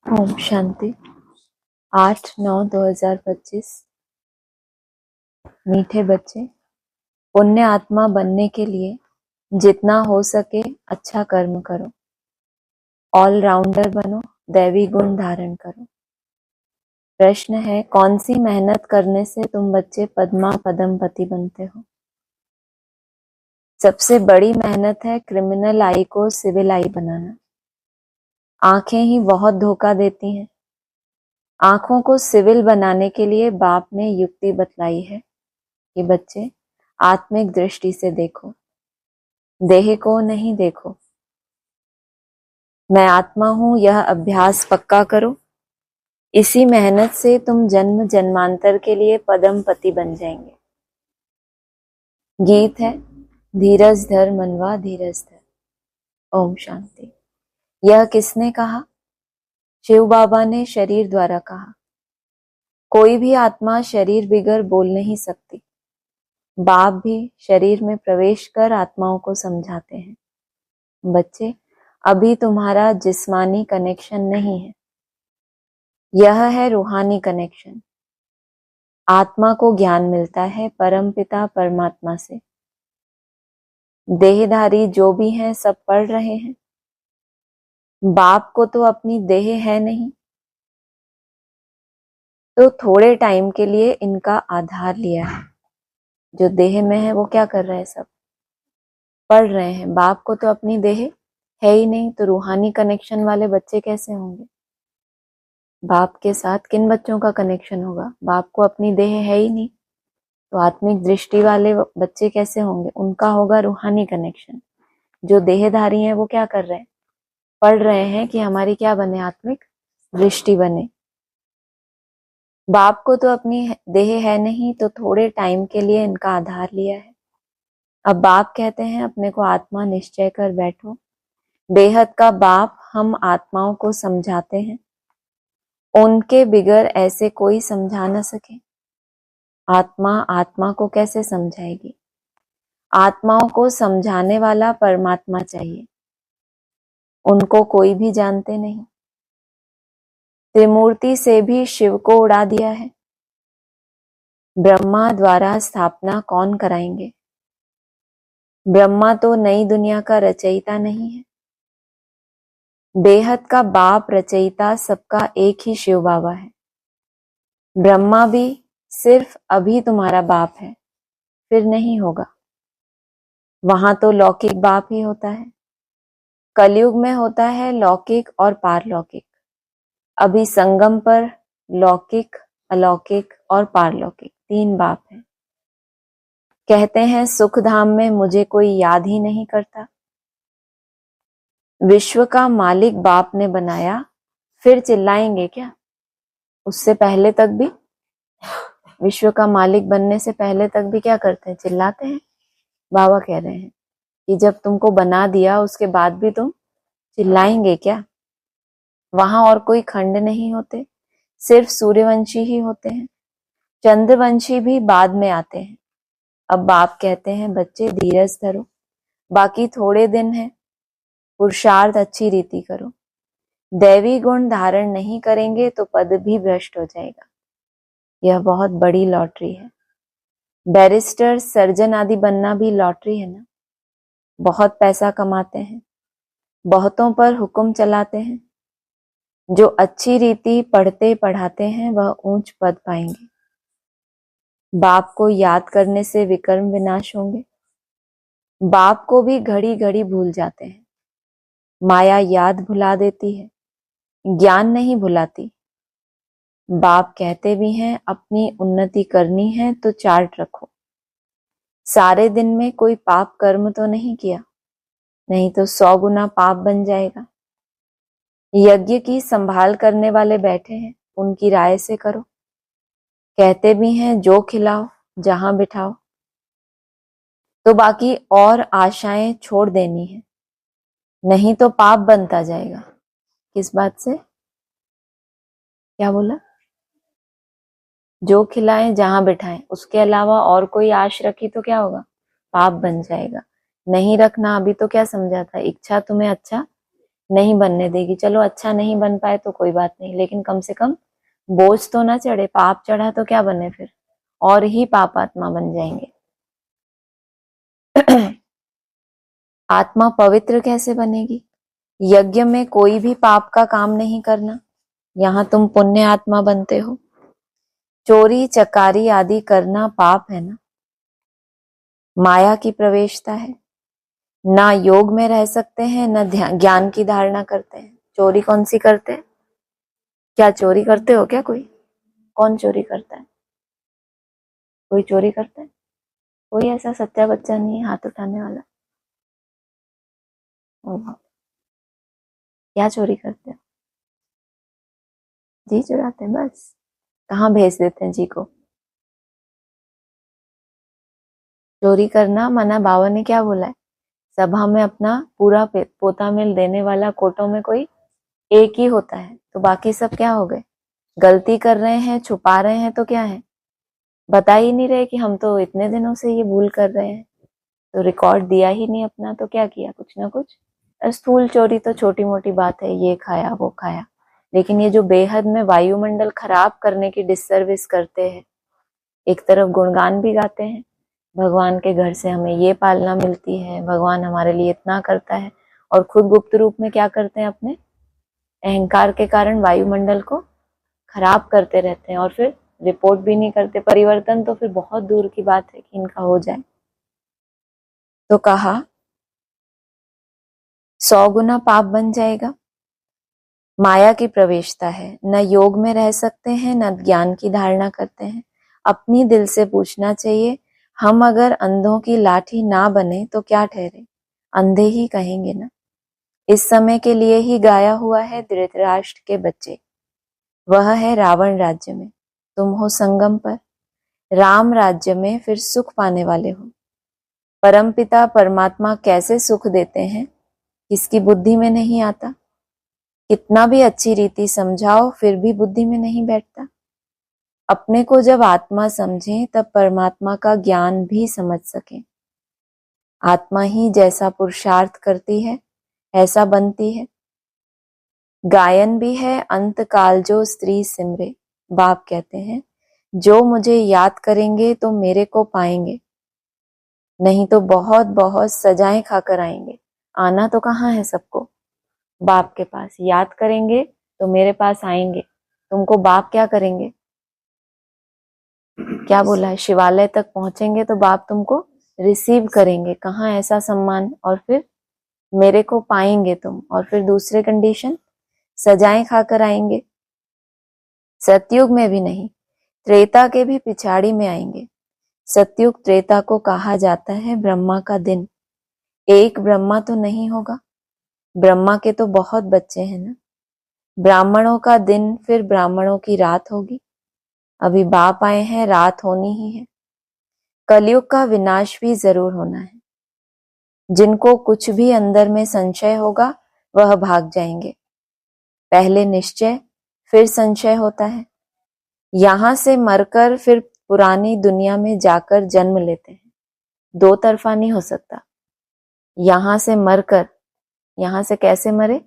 ओम शांति। 8/9/2025। मीठे बच्चे, पुण्य आत्मा बनने के लिए जितना हो सके अच्छा कर्म करो, ऑलराउंडर बनो, दैवी गुण धारण करो। प्रश्न है, कौन सी मेहनत करने से तुम बच्चे पद्मा पदमपति बनते हो? सबसे बड़ी मेहनत है क्रिमिनल आई को सिविल आई बनाना। आंखें ही बहुत धोखा देती हैं। आंखों को सिविल बनाने के लिए बाप ने युक्ति बतलाई है कि बच्चे आत्मिक दृष्टि से देखो, देह को नहीं देखो। मैं आत्मा हूं, यह अभ्यास पक्का करो। इसी मेहनत से तुम जन्म जन्मांतर के लिए पदमपति बन जाएंगे। गीत है, धीरज धर मनवा धीरज धर। ओम शांति। यह किसने कहा? शिव बाबा ने शरीर द्वारा कहा। कोई भी आत्मा शरीर बिगर बोल नहीं सकती। बाप भी शरीर में प्रवेश कर आत्माओं को समझाते हैं, बच्चे अभी तुम्हारा जिस्मानी कनेक्शन नहीं है, यह है रूहानी कनेक्शन। आत्मा को ज्ञान मिलता है परमपिता परमात्मा से। देहधारी जो भी हैं सब पढ़ रहे हैं। बाप को तो अपनी देह है नहीं, तो थोड़े टाइम के लिए इनका आधार लिया है। जो देह में है वो क्या कर रहे हैं? सब पढ़ रहे हैं। बाप को तो अपनी देह है ही नहीं, तो रूहानी कनेक्शन वाले बच्चे कैसे होंगे? बाप के साथ किन बच्चों का कनेक्शन होगा? बाप को अपनी देह है ही नहीं, तो आत्मिक दृष्टि वाले बच्चे कैसे होंगे? उनका होगा रूहानी कनेक्शन। जो देहधारी हैं वो क्या कर रहे हैं? पढ़ रहे हैं कि हमारी क्या बने? आत्मिक दृष्टि बने। बाप को तो अपनी देह है नहीं, तो थोड़े टाइम के लिए इनका आधार लिया है। अब बाप कहते हैं अपने को आत्मा निश्चय कर बैठो। बेहद का बाप हम आत्माओं को समझाते हैं, उनके बिगर ऐसे कोई समझा न सके। आत्मा आत्मा को कैसे समझाएगी? आत्माओं को समझाने वाला परमात्मा चाहिए, उनको कोई भी जानते नहीं। त्रिमूर्ति से भी शिव को उड़ा दिया है। ब्रह्मा द्वारा स्थापना कौन कराएंगे? ब्रह्मा तो नई दुनिया का रचयिता नहीं है। बेहद का बाप रचयिता सबका एक ही शिव बाबा है। ब्रह्मा भी सिर्फ अभी तुम्हारा बाप है, फिर नहीं होगा। वहां तो लौकिक बाप ही होता है। कलयुग में होता है लौकिक और पारलौकिक। अभी संगम पर लौकिक, अलौकिक और पारलौकिक तीन बाप हैं। कहते हैं सुख धाम में मुझे कोई याद ही नहीं करता। विश्व का मालिक बाप ने बनाया, फिर चिल्लाएंगे क्या? उससे पहले तक भी, विश्व का मालिक बनने से पहले तक भी क्या करते हैं? चिल्लाते हैं। बाबा कह रहे हैं कि जब तुमको बना दिया उसके बाद भी तुम चिल्लाएंगे क्या? वहां और कोई खंड नहीं होते, सिर्फ सूर्यवंशी ही होते हैं। चंद्रवंशी भी बाद में आते हैं। अब बाप कहते हैं बच्चे धीरज धरो, बाकी थोड़े दिन है, पुरुषार्थ अच्छी रीति करो। दैवी गुण धारण नहीं करेंगे तो पद भी भ्रष्ट हो जाएगा। यह बहुत बड़ी लॉटरी है। बैरिस्टर, सर्जन आदि बनना भी लॉटरी है ना। बहुत पैसा कमाते हैं, बहुतों पर हुक्म चलाते हैं। जो अच्छी रीति पढ़ते पढ़ाते हैं वह ऊंच पद पाएंगे। बाप को याद करने से विकर्म विनाश होंगे। बाप को भी घड़ी घड़ी भूल जाते हैं। माया याद भुला देती है, ज्ञान नहीं भुलाती। बाप कहते भी हैं अपनी उन्नति करनी है तो चार्ट रखो। सारे दिन में कोई पाप कर्म तो नहीं किया, नहीं तो 100 गुना पाप बन जाएगा। यज्ञ की संभाल करने वाले बैठे हैं, उनकी राय से करो। कहते भी हैं जो खिलाओ जहां बिठाओ, तो बाकी और आशाएं छोड़ देनी है, नहीं तो पाप बनता जाएगा। किस बात से? क्या बोला? जो खिलाएं जहां बिठाएं, उसके अलावा और कोई आश रखी तो क्या होगा? पाप बन जाएगा। नहीं रखना, अभी तो क्या समझा था? इच्छा तुम्हें अच्छा नहीं बनने देगी। चलो अच्छा नहीं बन पाए तो कोई बात नहीं, लेकिन कम से कम बोझ तो ना चढ़े। पाप चढ़ा तो क्या बने फिर, और ही पाप आत्मा बन जाएंगे। आत्मा पवित्र कैसे बनेगी? यज्ञ में कोई भी पाप का काम नहीं करना, यहाँ तुम पुण्य आत्मा बनते हो। चोरी चकारी आदि करना पाप है ना, माया की प्रवेशता है। ना योग में रह सकते हैं, ना ज्ञान की धारणा करते हैं। चोरी कौन सी करते हैं? क्या चोरी करते हो क्या? कोई कौन चोरी करता है? कोई चोरी करता है? कोई ऐसा सच्चा बच्चा नहीं है हाथ उठाने वाला? ओह, क्या चोरी करते हो? जी चुराते हैं बस। कहाँ भेज देते हैं जी को? चोरी करना मना। बाबा ने क्या बोला है? सभा में अपना पूरा पोता मिल देने वाला कोटों में कोई एक ही होता है, तो बाकी सब क्या हो गए? गलती कर रहे हैं, छुपा रहे हैं तो क्या है? बता ही नहीं रहे कि हम तो इतने दिनों से ये भूल कर रहे हैं, तो रिकॉर्ड दिया ही नहीं अपना, तो क्या किया? कुछ ना कुछ। स्थूल चोरी तो छोटी मोटी बात है, ये खाया वो खाया, लेकिन ये जो बेहद में वायुमंडल खराब करने की डिससर्विस करते हैं, एक तरफ गुणगान भी गाते हैं, भगवान के घर से हमें ये पालना मिलती है, भगवान हमारे लिए इतना करता है, और खुद गुप्त रूप में क्या करते हैं? अपने अहंकार के कारण वायुमंडल को खराब करते रहते हैं, और फिर रिपोर्ट भी नहीं करते। परिवर्तन तो फिर बहुत दूर की बात है कि इनका हो जाए। तो कहा 100 गुना पाप बन जाएगा। माया की प्रवेशता है, न योग में रह सकते हैं, न ज्ञान की धारणा करते हैं। अपनी दिल से पूछना चाहिए, हम अगर अंधों की लाठी ना बने तो क्या ठहरे? अंधे ही कहेंगे ना। इस समय के लिए ही गाया हुआ है धृतराष्ट्र के बच्चे, वह है रावण राज्य में, तुम हो संगम पर। राम राज्य में फिर सुख पाने वाले हो। परमपिता परमात्मा कैसे सुख देते हैं, किसकी बुद्धि में नहीं आता। कितना भी अच्छी रीति समझाओ फिर भी बुद्धि में नहीं बैठता। अपने को जब आत्मा समझें तब परमात्मा का ज्ञान भी समझ सकें। आत्मा ही जैसा पुरुषार्थ करती है ऐसा बनती है। गायन भी है अंत काल जो स्त्री सिमरे। बाप कहते हैं, जो मुझे याद करेंगे तो मेरे को पाएंगे, नहीं तो बहुत बहुत सजाएं खाकर आएंगे। आना तो कहाँ है सबको? बाप के पास। याद करेंगे तो मेरे पास आएंगे। तुमको बाप क्या करेंगे? क्या बोला है? शिवालय तक पहुंचेंगे तो बाप तुमको रिसीव करेंगे। कहाँ ऐसा सम्मान? और फिर मेरे को पाएंगे तुम, और फिर दूसरे कंडीशन सजाएं खाकर आएंगे। सतयुग में भी नहीं, त्रेता के भी पिछाड़ी में आएंगे। सतयुग त्रेता को कहा जाता है ब्रह्मा का दिन। एक ब्रह्मा तो नहीं होगा, ब्रह्मा के तो बहुत बच्चे हैं ना। ब्राह्मणों का दिन फिर ब्राह्मणों की रात होगी। अभी बाप आए हैं, रात होनी ही है। कलयुग का विनाश भी जरूर होना है। जिनको कुछ भी अंदर में संशय होगा वह भाग जाएंगे। पहले निश्चय फिर संशय होता है। यहां से मरकर फिर पुरानी दुनिया में जाकर जन्म लेते हैं। दो तरफा नहीं हो सकता। यहां से मरकर, यहां से कैसे मरे?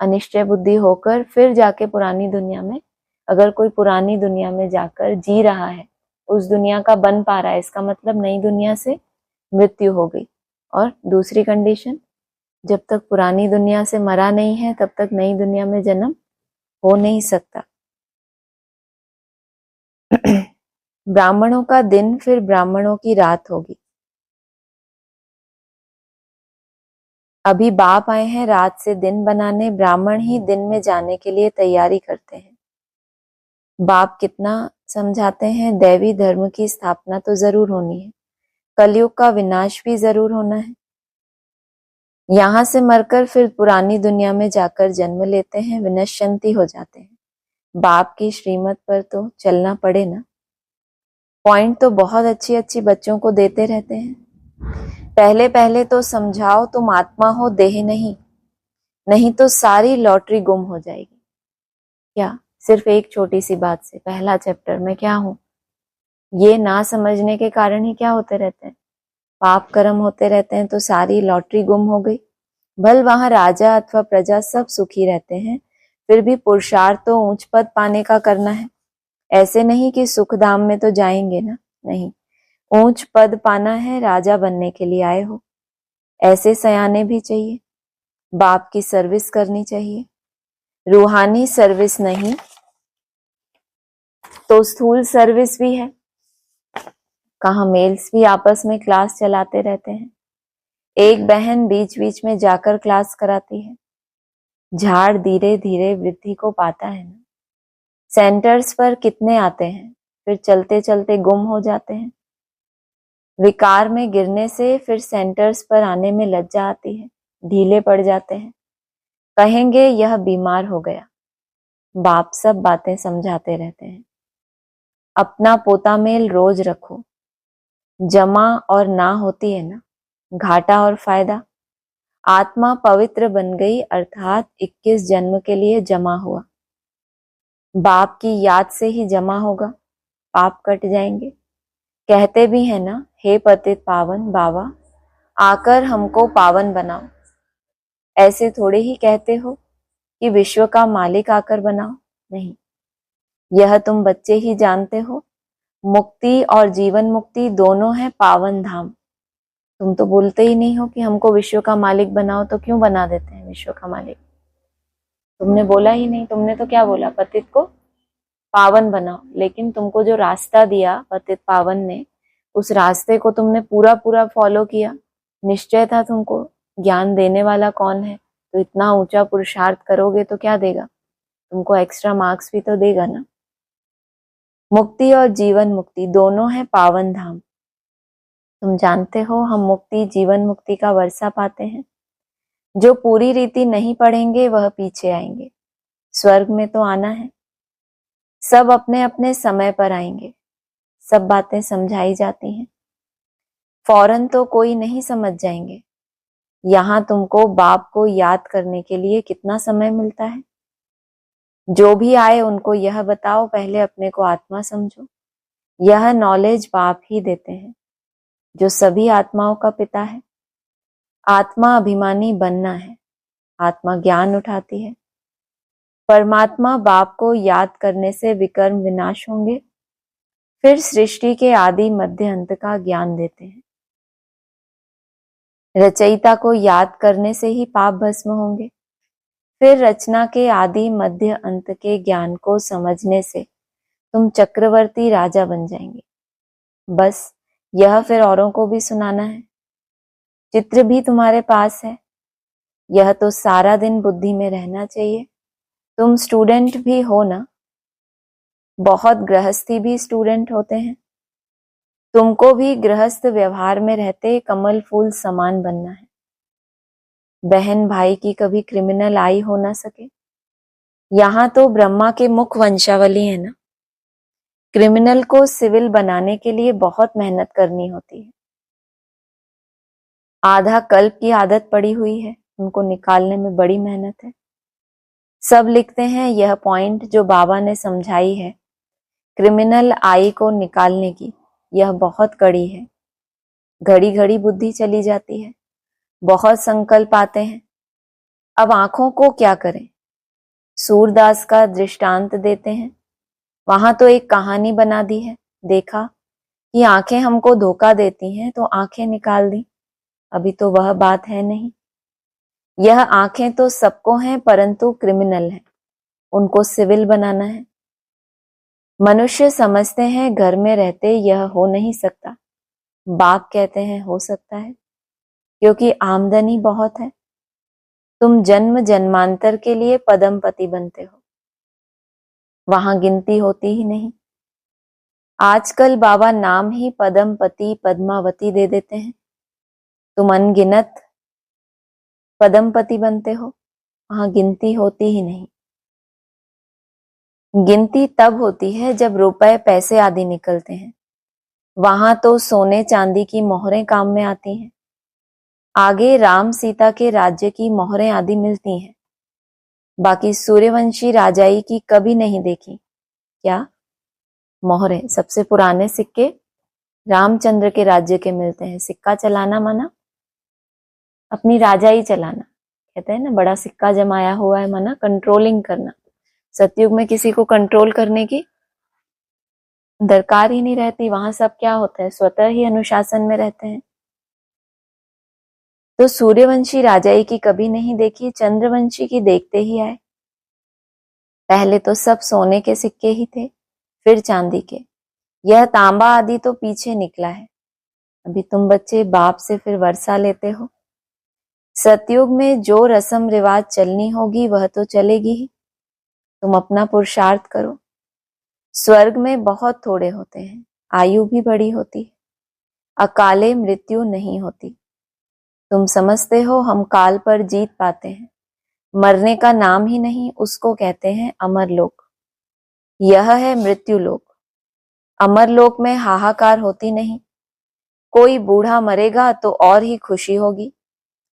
अनिश्चय बुद्धि होकर फिर जाके पुरानी दुनिया में, अगर कोई पुरानी दुनिया में जाकर जी रहा है, उस दुनिया का बन पा रहा है, इसका मतलब नई दुनिया से मृत्यु हो गई। और दूसरी कंडीशन, जब तक पुरानी दुनिया से मरा नहीं है तब तक नई दुनिया में जन्म हो नहीं सकता। ब्राह्मणों का दिन फिर ब्राह्मणों की रात होगी। अभी बाप आए हैं रात से दिन बनाने, ब्राह्मण ही दिन में जाने के लिए तैयारी करते हैं। बाप कितना समझाते हैं, दैवी धर्म की स्थापना तो जरूर होनी है, कलयुग का विनाश भी जरूर होना है। यहां से मरकर फिर पुरानी दुनिया में जाकर जन्म लेते हैं, विनश्यंती हो जाते हैं। बाप की श्रीमत पर तो चलना पड़े ना। पॉइंट तो बहुत अच्छी अच्छी बच्चों को देते रहते हैं। पहले पहले तो समझाओ तुम आत्मा हो, देह नहीं, नहीं तो सारी लॉटरी गुम हो जाएगी। क्या? सिर्फ एक छोटी सी बात से, पहला चैप्टर में क्या हूं, ये ना समझने के कारण ही क्या होते रहते हैं? पाप कर्म होते रहते हैं, तो सारी लॉटरी गुम हो गई। भल वहां राजा अथवा प्रजा सब सुखी रहते हैं, फिर भी पुरुषार्थ तो ऊंच पद पाने का करना है। ऐसे नहीं कि सुख धाम में तो जाएंगे ना, नहीं, ऊंच पद पाना है, राजा बनने के लिए आए हो। ऐसे सयाने भी चाहिए, बाप की सर्विस करनी चाहिए, रूहानी सर्विस नहीं तो स्थूल सर्विस भी है। कहाँ मेल्स भी आपस में क्लास चलाते रहते हैं, एक बहन बीच बीच में जाकर क्लास कराती है। झाड़ धीरे धीरे वृद्धि को पाता है ना। सेंटर्स पर कितने आते हैं, फिर चलते चलते गुम हो जाते हैं। विकार में गिरने से फिर सेंटर्स पर आने में लज्जा आती है, ढीले पड़ जाते हैं, कहेंगे यह बीमार हो गया। बाप सब बातें समझाते रहते हैं। अपना पोता मेल रोज रखो, जमा और ना होती है ना, घाटा और फायदा। आत्मा पवित्र बन गई अर्थात 21 जन्म के लिए जमा हुआ। बाप की याद से ही जमा होगा, पाप कट जाएंगे। कहते भी है ना, हे पतित पावन बाबा आकर हमको पावन बनाओ। ऐसे थोड़े ही कहते हो कि विश्व का मालिक आकर बनाओ, नहीं, यह तुम बच्चे ही जानते हो। मुक्ति और जीवन मुक्ति दोनों है पावन धाम। तुम तो बोलते ही नहीं हो कि हमको विश्व का मालिक बनाओ, तो क्यों बना देते हैं विश्व का मालिक? तुमने बोला ही नहीं। तुमने तो क्या बोला, पतित को पावन बनाओ। लेकिन तुमको जो रास्ता दिया पतित पावन ने, उस रास्ते को तुमने पूरा पूरा फॉलो किया। निश्चय था तुमको ज्ञान देने वाला कौन है, तो इतना ऊंचा पुरुषार्थ करोगे तो क्या देगा तुमको, एक्स्ट्रा मार्क्स भी तो देगा ना। मुक्ति और जीवन मुक्ति दोनों है पावन धाम। तुम जानते हो हम मुक्ति जीवन मुक्ति का वर्षा पाते हैं। जो पूरी रीति नहीं पढ़ेंगे वह पीछे आएंगे। स्वर्ग में तो आना है, सब अपने अपने समय पर आएंगे। सब बातें समझाई जाती हैं, फौरन तो कोई नहीं समझ जाएंगे। यहाँ तुमको बाप को याद करने के लिए कितना समय मिलता है। जो भी आए उनको यह बताओ, पहले अपने को आत्मा समझो। यह नॉलेज बाप ही देते हैं, जो सभी आत्माओं का पिता है। आत्मा अभिमानी बनना है, आत्मा ज्ञान उठाती है। परमात्मा बाप को याद करने से विकर्म विनाश होंगे, फिर सृष्टि के आदि मध्य अंत का ज्ञान देते हैं। रचयिता को याद करने से ही पाप भस्म होंगे, फिर रचना के आदि मध्य अंत के ज्ञान को समझने से तुम चक्रवर्ती राजा बन जाएंगे। बस यह फिर औरों को भी सुनाना है। चित्र भी तुम्हारे पास है, यह तो सारा दिन बुद्धि में रहना चाहिए। तुम स्टूडेंट भी हो ना, बहुत गृहस्थी भी स्टूडेंट होते हैं। तुमको भी गृहस्थ व्यवहार में रहते कमल फूल समान बनना है। बहन भाई की कभी क्रिमिनल आई हो ना सके। यहाँ तो ब्रह्मा के मुख वंशावली है ना। क्रिमिनल को सिविल बनाने के लिए बहुत मेहनत करनी होती है। आधा कल्प की आदत पड़ी हुई है, उनको निकालने में बड़ी मेहनत है। सब लिखते हैं यह पॉइंट जो बाबा ने समझाई है, क्रिमिनल आई को निकालने की, यह बहुत कड़ी है। घड़ी घड़ी बुद्धि चली जाती है, बहुत संकल्प आते हैं। अब आंखों को क्या करें? सूरदास का दृष्टांत देते हैं। वहां तो एक कहानी बना दी है, देखा कि आंखें हमको धोखा देती हैं तो आंखें निकाल दी। अभी तो वह बात है नहीं। यह आंखें तो सबको हैं, परंतु क्रिमिनल हैं, उनको सिविल बनाना है। मनुष्य समझते हैं घर में रहते यह हो नहीं सकता। बाप कहते हैं हो सकता है, क्योंकि आमदनी बहुत है। तुम जन्म जन्मांतर के लिए पदमपति बनते हो, वहां गिनती होती ही नहीं। आजकल बाबा नाम ही पदमपति पद्मावती दे देते हैं। तुम अनगिनत पदमपति बनते हो, वहां गिनती होती ही नहीं। गिनती तब होती है जब रुपए पैसे आदि निकलते हैं, वहां तो सोने चांदी की मोहरें काम में आती हैं। आगे राम सीता के राज्य की मोहरें आदि मिलती हैं, बाकी सूर्यवंशी राजाई की कभी नहीं देखी। क्या मोहरें? सबसे पुराने सिक्के रामचंद्र के राज्य के मिलते हैं। सिक्का चलाना माना अपनी राजाई चलाना, कहते हैं ना बड़ा सिक्का जमाया हुआ है, माना कंट्रोलिंग करना। सतयुग में किसी को कंट्रोल करने की दरकार ही नहीं रहती, वहां सब क्या होता है, स्वतः ही अनुशासन में रहते हैं। तो सूर्यवंशी राजाई की कभी नहीं देखी, चंद्रवंशी की देखते ही आए। पहले तो सब सोने के सिक्के ही थे, फिर चांदी के, यह तांबा आदि तो पीछे निकला है। अभी तुम बच्चे बाप से फिर वर्षा लेते हो। सतयुग में जो रस्म रिवाज चलनी होगी वह तो चलेगी ही, तुम अपना पुरुषार्थ करो। स्वर्ग में बहुत थोड़े होते हैं, आयु भी बड़ी होती है, अकाले मृत्यु नहीं होती। तुम समझते हो हम काल पर जीत पाते हैं, मरने का नाम ही नहीं, उसको कहते हैं अमर लोक। यह है मृत्यु लोक। अमर लोक में हाहाकार होती नहीं, कोई बूढ़ा मरेगा तो और ही खुशी होगी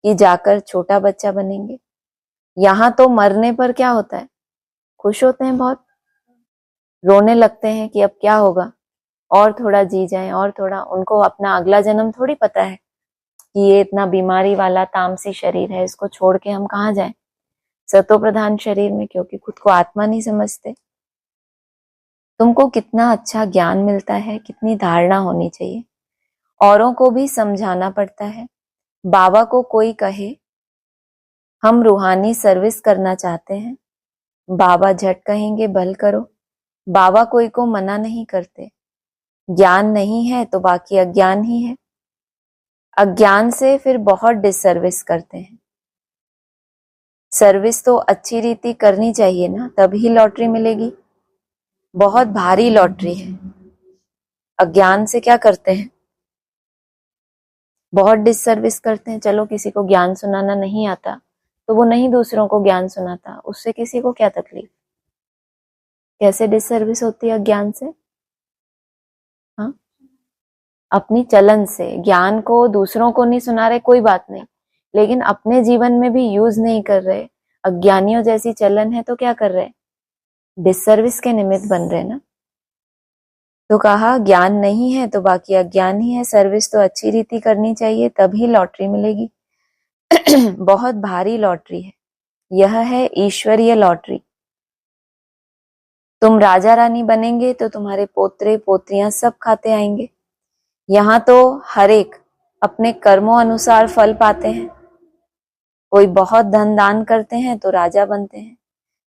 कि जाकर छोटा बच्चा बनेंगे। यहाँ तो मरने पर क्या होता है, खुश होते हैं बहुत, रोने लगते हैं कि अब क्या होगा, और थोड़ा जी जाएं और थोड़ा। उनको अपना अगला जन्म थोड़ी पता है कि ये इतना बीमारी वाला तामसी शरीर है, इसको छोड़ के हम कहाँ जाएं सतो प्रधान शरीर में, क्योंकि खुद को आत्मा नहीं समझते। तुमको कितना अच्छा ज्ञान मिलता है, कितनी धारणा होनी चाहिए। औरों को भी समझाना पड़ता है। बाबा को कोई कहे हम रूहानी सर्विस करना चाहते हैं, बाबा झट कहेंगे भल करो। बाबा कोई को मना नहीं करते। ज्ञान नहीं है तो बाकी अज्ञान ही है। अज्ञान से फिर बहुत डिसर्विस करते हैं। सर्विस तो अच्छी रीति करनी चाहिए ना, तभी लॉटरी मिलेगी। बहुत भारी लॉटरी है। अज्ञान से क्या करते हैं, बहुत डिसर्विस करते हैं। चलो किसी को ज्ञान सुनाना नहीं आता तो वो नहीं दूसरों को ज्ञान सुनाता, उससे किसी को क्या तकलीफ। कैसे डिसर्विस होती है अज्ञान से? हाँ, अपनी चलन से। ज्ञान को दूसरों को नहीं सुना रहे कोई बात नहीं, लेकिन अपने जीवन में भी यूज नहीं कर रहे। अज्ञानियों जैसी चलन है तो क्या कर रहे, डिसर्विस के निमित्त बन रहे ना। तो कहा ज्ञान नहीं है तो बाकी अज्ञान ही है। सर्विस तो अच्छी रीति करनी चाहिए तभी लॉटरी मिलेगी। बहुत भारी लॉटरी है, यह है ईश्वरीय लॉटरी। तुम राजा रानी बनेंगे तो तुम्हारे पोत्रे पोत्रियां सब खाते आएंगे। यहाँ तो हर एक अपने कर्मों अनुसार फल पाते हैं। कोई बहुत धन दान करते हैं तो राजा बनते हैं,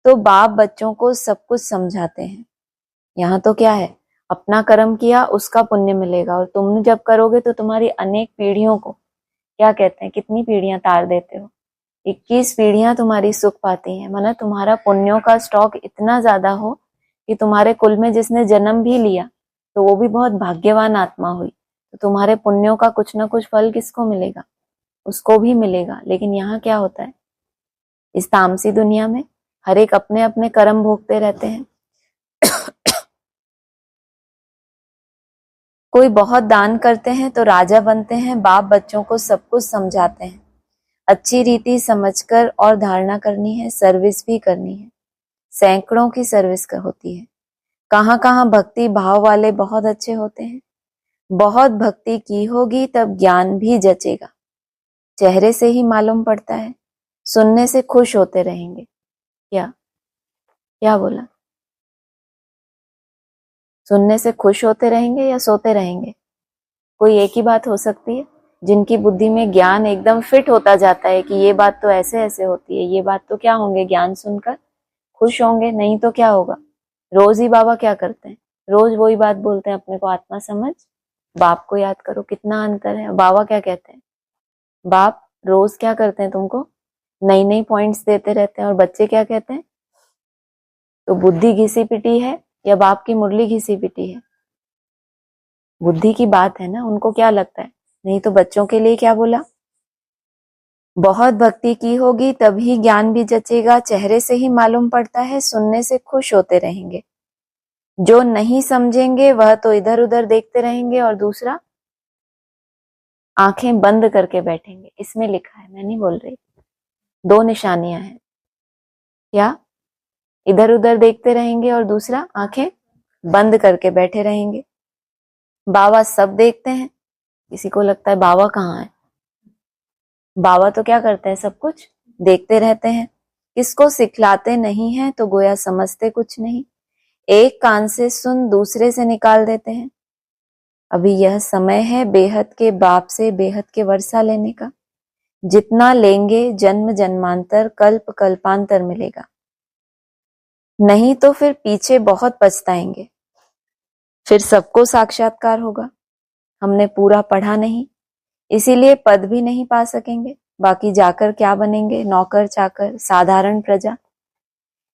तो बाप बच्चों को सब कुछ समझाते हैं। यहाँ तो क्या है, अपना कर्म किया उसका पुण्य मिलेगा, और तुम जब करोगे तो तुम्हारी अनेक पीढ़ियों को, क्या कहते हैं, कितनी पीढ़ियां तार देते हो, 21 पीढ़ियां तुम्हारी सुख पाती हैं। माना तुम्हारा पुण्यों का स्टॉक इतना ज्यादा हो कि तुम्हारे कुल में जिसने जन्म भी लिया तो वो भी बहुत भाग्यवान आत्मा हुई, तो तुम्हारे पुण्यों का कुछ ना कुछ फल किसको मिलेगा, उसको भी मिलेगा। लेकिन यहाँ क्या होता है, इस तामसी दुनिया में हर एक अपने अपने कर्म भोगते रहते हैं। कोई बहुत दान करते हैं तो राजा बनते हैं। बाप बच्चों को सब कुछ समझाते हैं। अच्छी रीति समझकर और धारणा करनी है, सर्विस भी करनी है। सैकड़ों की सर्विस होती है। कहाँ कहाँ भक्ति भाव वाले बहुत अच्छे होते हैं। बहुत भक्ति की होगी तब ज्ञान भी जचेगा, चेहरे से ही मालूम पड़ता है। सुनने से खुश होते रहेंगे। क्या क्या बोला, सुनने से खुश होते रहेंगे या सोते रहेंगे? कोई एक ही बात हो सकती है। जिनकी बुद्धि में ज्ञान एकदम फिट होता जाता है कि ये बात तो ऐसे ऐसे होती है, ये बात तो क्या होंगे, ज्ञान सुनकर खुश होंगे। नहीं तो क्या होगा, रोज ही बाबा क्या करते हैं, रोज वही बात बोलते हैं, अपने को आत्मा समझ, बाप को याद करो। कितना अंतर है। बाबा क्या कहते हैं, बाप रोज क्या करते हैं, तुमको नई नई पॉइंट्स देते रहते हैं। और बच्चे क्या कहते हैं, तो बुद्धि घिसी पिटी है या बाप की मुरली घिसी पिटी है? बुद्धि की बात है ना, उनको क्या लगता है। नहीं तो बच्चों के लिए क्या बोला, बहुत भक्ति की होगी तभी ज्ञान भी जचेगा, चेहरे से ही मालूम पड़ता है, सुनने से खुश होते रहेंगे। जो नहीं समझेंगे वह तो इधर उधर देखते रहेंगे, और दूसरा आंखें बंद करके बैठेंगे। इसमें लिखा है, मैं नहीं बोल रही, 2 निशानियां हैं। क्या, इधर उधर देखते रहेंगे और दूसरा आंखें बंद करके बैठे रहेंगे। बाबा सब देखते हैं। किसी को लगता है बाबा कहाँ है, बाबा तो क्या करते हैं, सब कुछ देखते रहते हैं, किसको सिखलाते नहीं हैं तो गोया समझते कुछ नहीं, एक कान से सुन दूसरे से निकाल देते हैं। अभी यह समय है बेहद के बाप से बेहद के वर्षा लेने का, जितना लेंगे जन्म जन्मांतर कल्प कल्पांतर मिलेगा, नहीं तो फिर पीछे बहुत पछताएंगे। फिर सबको साक्षात्कार होगा। हमने पूरा पढ़ा नहीं, इसीलिए पद भी नहीं पा सकेंगे, बाकी जाकर क्या बनेंगे, नौकर चाकर साधारण प्रजा।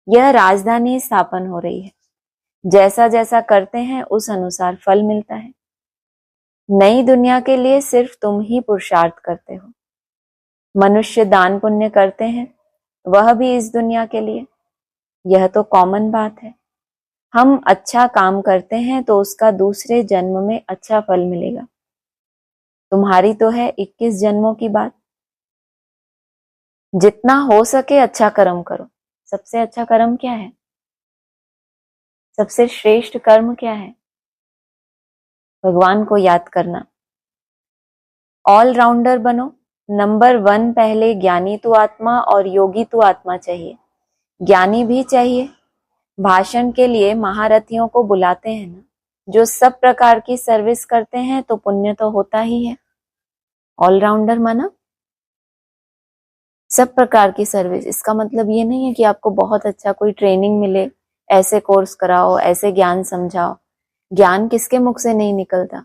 यह राजधानी स्थापन हो रही है, जैसा जैसा करते हैं उस अनुसार फल मिलता है। नई दुनिया के लिए सिर्फ तुम ही पुरुषार्थ करते हो। मनुष्य दान पुण्य करते हैं, वह भी इस दुनिया के लिए, यह तो कॉमन बात है। हम अच्छा काम करते हैं तो उसका दूसरे जन्म में अच्छा फल मिलेगा। तुम्हारी तो है 21 जन्मों की बात। जितना हो सके अच्छा कर्म करो। सबसे अच्छा कर्म क्या है? सबसे श्रेष्ठ कर्म क्या है? भगवान को याद करना। ऑलराउंडर बनो। नंबर 1 पहले ज्ञानी तू आत्मा और योगी तू आत्मा चाहिए। ज्ञानी भी चाहिए। भाषण के लिए महारथियों को बुलाते हैं ना, जो सब प्रकार की सर्विस करते हैं तो पुण्य तो होता ही है। ऑलराउंडर माना सब प्रकार की सर्विस। इसका मतलब ये नहीं है कि आपको बहुत अच्छा कोई ट्रेनिंग मिले, ऐसे कोर्स कराओ, ऐसे ज्ञान समझाओ। ज्ञान किसके मुख से नहीं निकलता?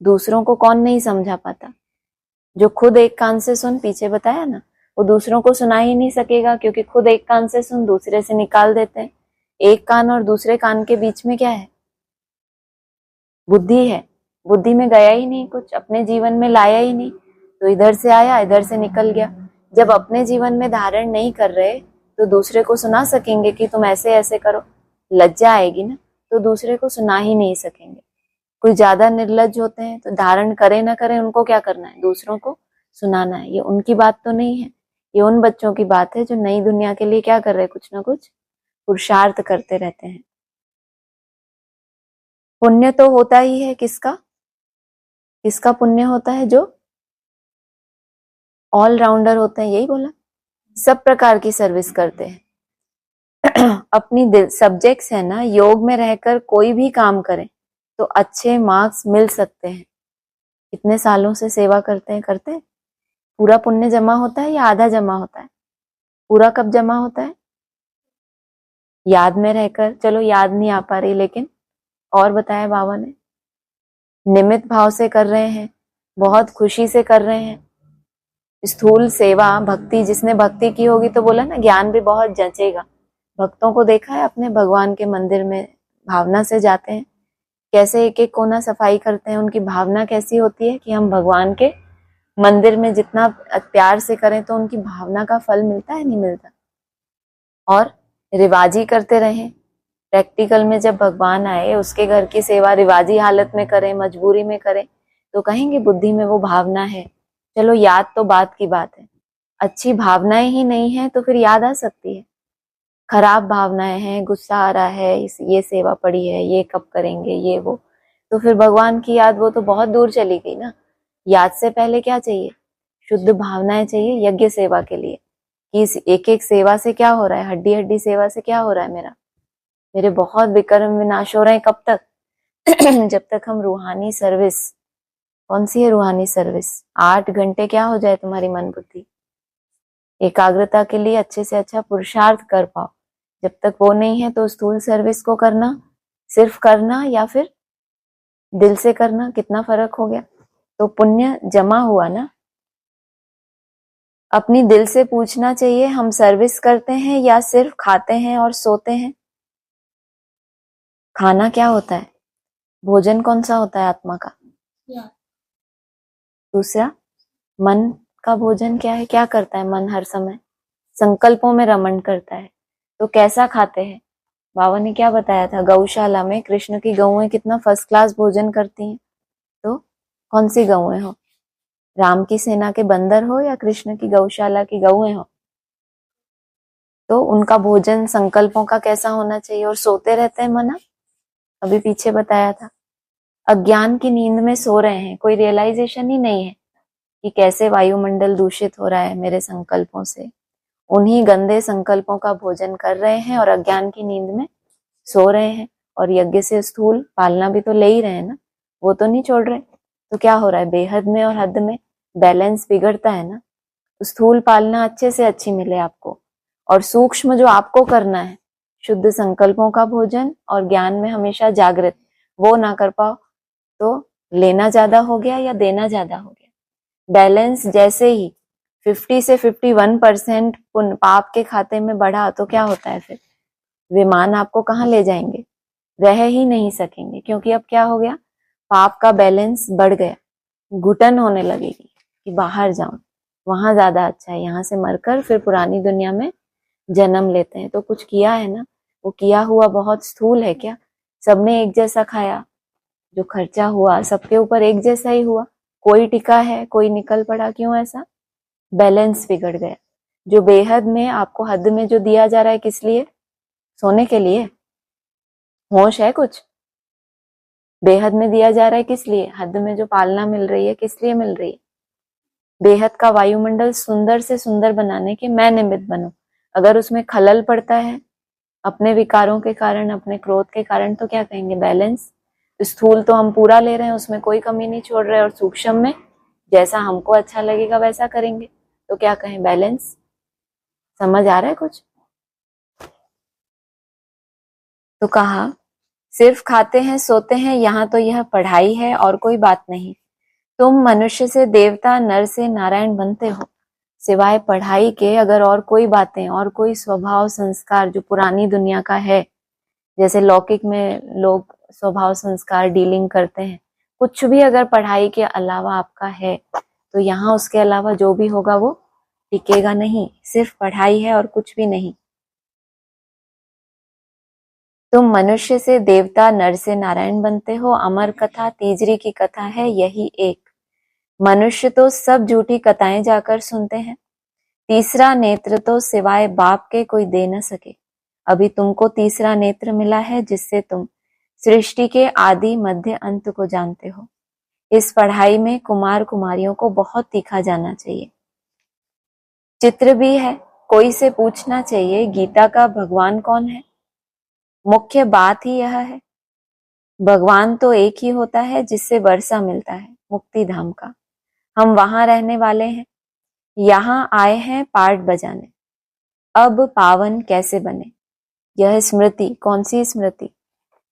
दूसरों को कौन नहीं समझा पाता? जो खुद एक कान से सुन, पीछे बताया ना, वो दूसरों को सुना ही नहीं सकेगा, क्योंकि खुद एक कान से सुन दूसरे से निकाल देते हैं। एक कान और दूसरे कान के बीच में क्या है? बुद्धि है। बुद्धि में गया ही नहीं, कुछ अपने जीवन में लाया ही नहीं, तो इधर से आया इधर से निकल गया। जब अपने जीवन में धारण नहीं कर रहे तो दूसरे को सुना सकेंगे कि तुम ऐसे ऐसे करो? लज्जा आएगी ना, तो दूसरे को सुना ही नहीं सकेंगे। कोई ज्यादा निर्लज्ज होते हैं तो धारण करे ना करे, उनको क्या करना है? दूसरों को सुनाना है। ये उनकी बात तो नहीं है, ये उन बच्चों की बात है जो नई दुनिया के लिए क्या कर रहे हैं? कुछ ना कुछ पुरुषार्थ करते रहते हैं। पुण्य तो होता ही है। किसका? किसका पुण्य होता है? जो ऑलराउंडर होते हैं, यही बोला, सब प्रकार की सर्विस करते हैं। अपनी सब्जेक्ट्स है ना, योग में रहकर कोई भी काम करें तो अच्छे मार्क्स मिल सकते हैं। कितने सालों से सेवा करते हैं? पूरा पुण्य जमा होता है या आधा जमा होता है? पूरा कब जमा होता है? याद में रहकर। चलो याद नहीं आ पा रही, लेकिन और बताया बाबा ने, निमित्त भाव से कर रहे हैं, बहुत खुशी से कर रहे हैं। स्थूल सेवा भक्ति, जिसने भक्ति की होगी तो बोला ना ज्ञान भी बहुत जचेगा। भक्तों को देखा है अपने भगवान के मंदिर में भावना से जाते हैं, कैसे एक एक कोना सफाई करते हैं। उनकी भावना कैसी होती है कि हम भगवान के मंदिर में जितना प्यार से करें तो उनकी भावना का फल मिलता है, नहीं मिलता? और रिवाजी करते रहें। प्रैक्टिकल में जब भगवान आए, उसके घर की सेवा रिवाजी हालत में करें, मजबूरी में करें, तो कहेंगे बुद्धि में वो भावना है। चलो याद तो बात की बात है, अच्छी भावनाएं ही नहीं है तो फिर याद आ सकती है? खराब भावनाएं हैं, गुस्सा आ रहा है, ये सेवा पड़ी है, ये कब करेंगे, ये वो, तो फिर भगवान की याद वो तो बहुत दूर चली गई ना। याद से पहले क्या चाहिए? शुद्ध भावनाएं चाहिए यज्ञ सेवा के लिए, कि इस एक एक सेवा से क्या हो रहा है, हड्डी हड्डी सेवा से क्या हो रहा है, मेरे बहुत विकर्म विनाश हो रहे हैं। कब तक? जब तक हम रूहानी सर्विस, कौन सी है रूहानी सर्विस? 8 घंटे क्या हो जाए तुम्हारी मन बुद्धि एकाग्रता के लिए अच्छे से अच्छा पुरुषार्थ कर पाओ। जब तक वो नहीं है तो स्थूल सर्विस को करना, सिर्फ करना या फिर दिल से करना, कितना फर्क हो गया? तो पुण्य जमा हुआ ना। अपनी दिल से पूछना चाहिए, हम सर्विस करते हैं या सिर्फ खाते हैं और सोते हैं? खाना क्या होता है? भोजन कौन सा होता है आत्मा का? दूसरा मन का भोजन क्या है? क्या करता है मन? हर समय संकल्पों में रमण करता है। तो कैसा खाते हैं? बाबा ने क्या बताया था? गौशाला में कृष्ण की गौएं कितना फर्स्ट क्लास भोजन करती हैं। तो कौन सी गौएं हो? राम की सेना के बंदर हो या कृष्ण की गौशाला की गौएं हो? तो उनका भोजन संकल्पों का कैसा होना चाहिए? और सोते रहते हैं मना, अभी पीछे बताया था। अज्ञान की नींद में सो रहे हैं, कोई रियलाइजेशन ही नहीं है कि कैसे वायुमंडल दूषित हो रहा है मेरे संकल्पों से, उन्हीं गंदे संकल्पों का भोजन कर रहे हैं और अज्ञान की नींद में सो रहे हैं। और यज्ञ से स्थूल पालना भी तो ले ही रहे हैं ना, वो तो नहीं छोड़ रहे। तो क्या हो रहा है, बेहद में और हद में बैलेंस बिगड़ता है ना। स्थूल पालना अच्छे से अच्छी मिले आपको, और सूक्ष्म जो आपको करना है, शुद्ध संकल्पों का भोजन और ज्ञान में हमेशा जागृत, वो ना कर पाओ तो लेना ज्यादा हो गया या देना ज्यादा हो गया। बैलेंस जैसे ही 50 से 51% पाप के खाते में बढ़ा तो क्या होता है फिर, विमान आपको कहाँ ले जाएंगे, रह ही नहीं सकेंगे। क्योंकि अब क्या हो गया, पाप का बैलेंस बढ़ गया, घुटन होने लगेगी कि बाहर जाऊं, वहां ज्यादा अच्छा है, यहाँ से मरकर फिर पुरानी दुनिया में जन्म लेते हैं। तो कुछ किया है ना, वो किया हुआ बहुत स्थूल है क्या, सबने एक जैसा खाया, जो खर्चा हुआ सबके ऊपर एक जैसा ही हुआ, कोई टिका है कोई निकल पड़ा, क्यों ऐसा, बैलेंस बिगड़ गया। जो बेहद में आपको हद में जो दिया जा रहा है, किस लिए, सोने के लिए, होश है कुछ, बेहद में दिया जा रहा है किस लिए, हद में जो पालना मिल रही है किस लिए मिल रही है, बेहद का वायुमंडल सुंदर से सुंदर बनाने के मैं निमित्त बनूं। अगर उसमें खलल पड़ता है अपने विकारों के कारण, अपने क्रोध के कारण, तो क्या कहेंगे, बैलेंस। स्थूल तो हम पूरा ले रहे हैं, उसमें कोई कमी नहीं छोड़ रहे, और सूक्ष्म में जैसा हमको अच्छा लगेगा वैसा करेंगे, तो क्या कहें, बैलेंस। समझ आ रहा है कुछ। तो कहा सिर्फ खाते हैं सोते हैं, यहाँ तो यह पढ़ाई है और कोई बात नहीं। तुम मनुष्य से देवता, नर से नारायण बनते हो, सिवाय पढ़ाई के अगर और कोई बातें और कोई स्वभाव संस्कार जो पुरानी दुनिया का है, जैसे लौकिक में लोग स्वभाव संस्कार डीलिंग करते हैं, कुछ भी अगर पढ़ाई के अलावा आपका है, तो यहाँ उसके अलावा जो भी होगा वो टिकेगा नहीं। सिर्फ पढ़ाई है और कुछ भी नहीं। तुम मनुष्य से देवता, नर से नारायण बनते हो। अमर कथा तीजरी की कथा है यही एक। मनुष्य तो सब झूठी कथाएं जाकर सुनते हैं, तीसरा नेत्र तो सिवाय बाप के कोई दे न सके। अभी तुमको तीसरा नेत्र मिला है, जिससे तुम सृष्टि के आदि मध्य अंत को जानते हो। इस पढ़ाई में कुमार कुमारियों को बहुत तीखा जाना चाहिए। चित्र भी है, कोई से पूछना चाहिए गीता का भगवान कौन है। मुख्य बात ही यह है, भगवान तो एक ही होता है जिससे वर्षा मिलता है मुक्ति धाम का। हम वहां रहने वाले हैं, यहाँ आए हैं पाठ बजाने। अब पावन कैसे बने, यह स्मृति, कौन सी स्मृति,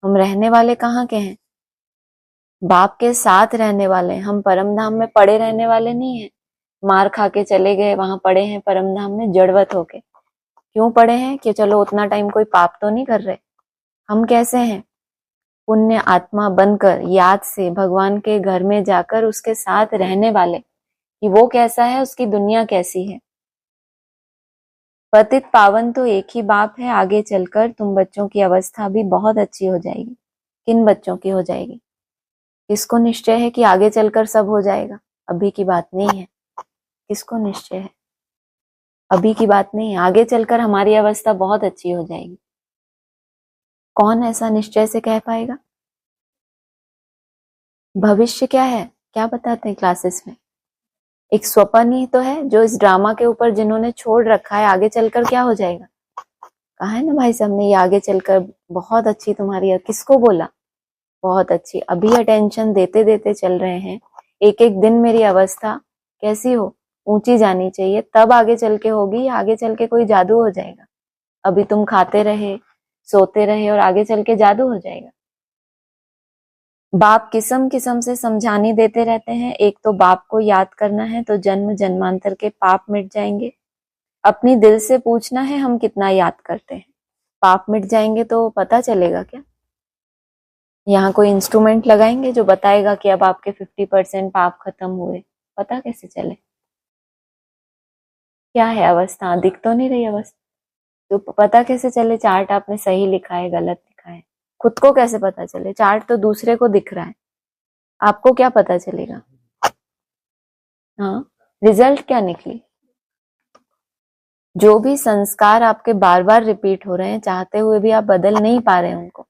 हम रहने वाले कहाँ के हैं, बाप के साथ रहने वाले हैं। हम परम धाम में पड़े रहने वाले नहीं है, मार खा के चले गए वहां पड़े हैं परम धाम में जड़वत होके। क्यों पड़े हैं, कि चलो उतना टाइम कोई पाप तो नहीं कर रहे। हम कैसे हैं, पुण्य आत्मा बनकर याद से भगवान के घर में जाकर उसके साथ रहने वाले, कि वो कैसा है, उसकी दुनिया कैसी है। पतित पावन तो एक ही बाप है। आगे चलकर तुम बच्चों की अवस्था भी बहुत अच्छी हो जाएगी। किन बच्चों की हो जाएगी, किसको निश्चय है कि आगे चलकर सब हो जाएगा, अभी की बात नहीं है। किसको निश्चय है, अभी की बात नहीं है, आगे चलकर हमारी अवस्था बहुत अच्छी हो जाएगी। कौन ऐसा निश्चय से कह पाएगा, भविष्य क्या है, क्या बताते हैं क्लासेस में, एक स्वप्न ही तो है जो इस ड्रामा के ऊपर जिन्होंने छोड़ रखा है, आगे चलकर क्या हो जाएगा। कहा है ना भाई साहब ने, ये आगे चलकर बहुत अच्छी तुम्हारी, किसको बोला, बहुत अच्छी। अभी अटेंशन देते देते चल रहे हैं, एक एक दिन मेरी अवस्था कैसी हो, ऊंची जानी चाहिए, तब आगे चल के होगी, आगे चल के कोई जादू हो जाएगा। अभी तुम खाते रहे सोते रहे और आगे चल के जादू हो जाएगा। बाप किस्म किस्म से समझाने देते रहते हैं। एक तो बाप को याद करना है तो जन्म जन्मांतर के पाप मिट जाएंगे। अपनी दिल से पूछना है हम कितना याद करते हैं, पाप मिट जाएंगे तो पता चलेगा क्या। यहाँ कोई इंस्ट्रूमेंट लगाएंगे जो बताएगा कि अब आपके 50% पाप खत्म हुए, पता कैसे चले, क्या है अवस्था, दिख तो नहीं रही अवस्था, तो पता कैसे चले चार्ट आपने सही लिखा है गलत लिखा है, खुद को कैसे पता चले, चार्ट तो दूसरे को दिख रहा है, आपको क्या पता चलेगा। हाँ, रिजल्ट क्या निकली, जो भी संस्कार आपके बार बार रिपीट हो रहे हैं, चाहते हुए भी आप बदल नहीं पा रहे हैं उनको,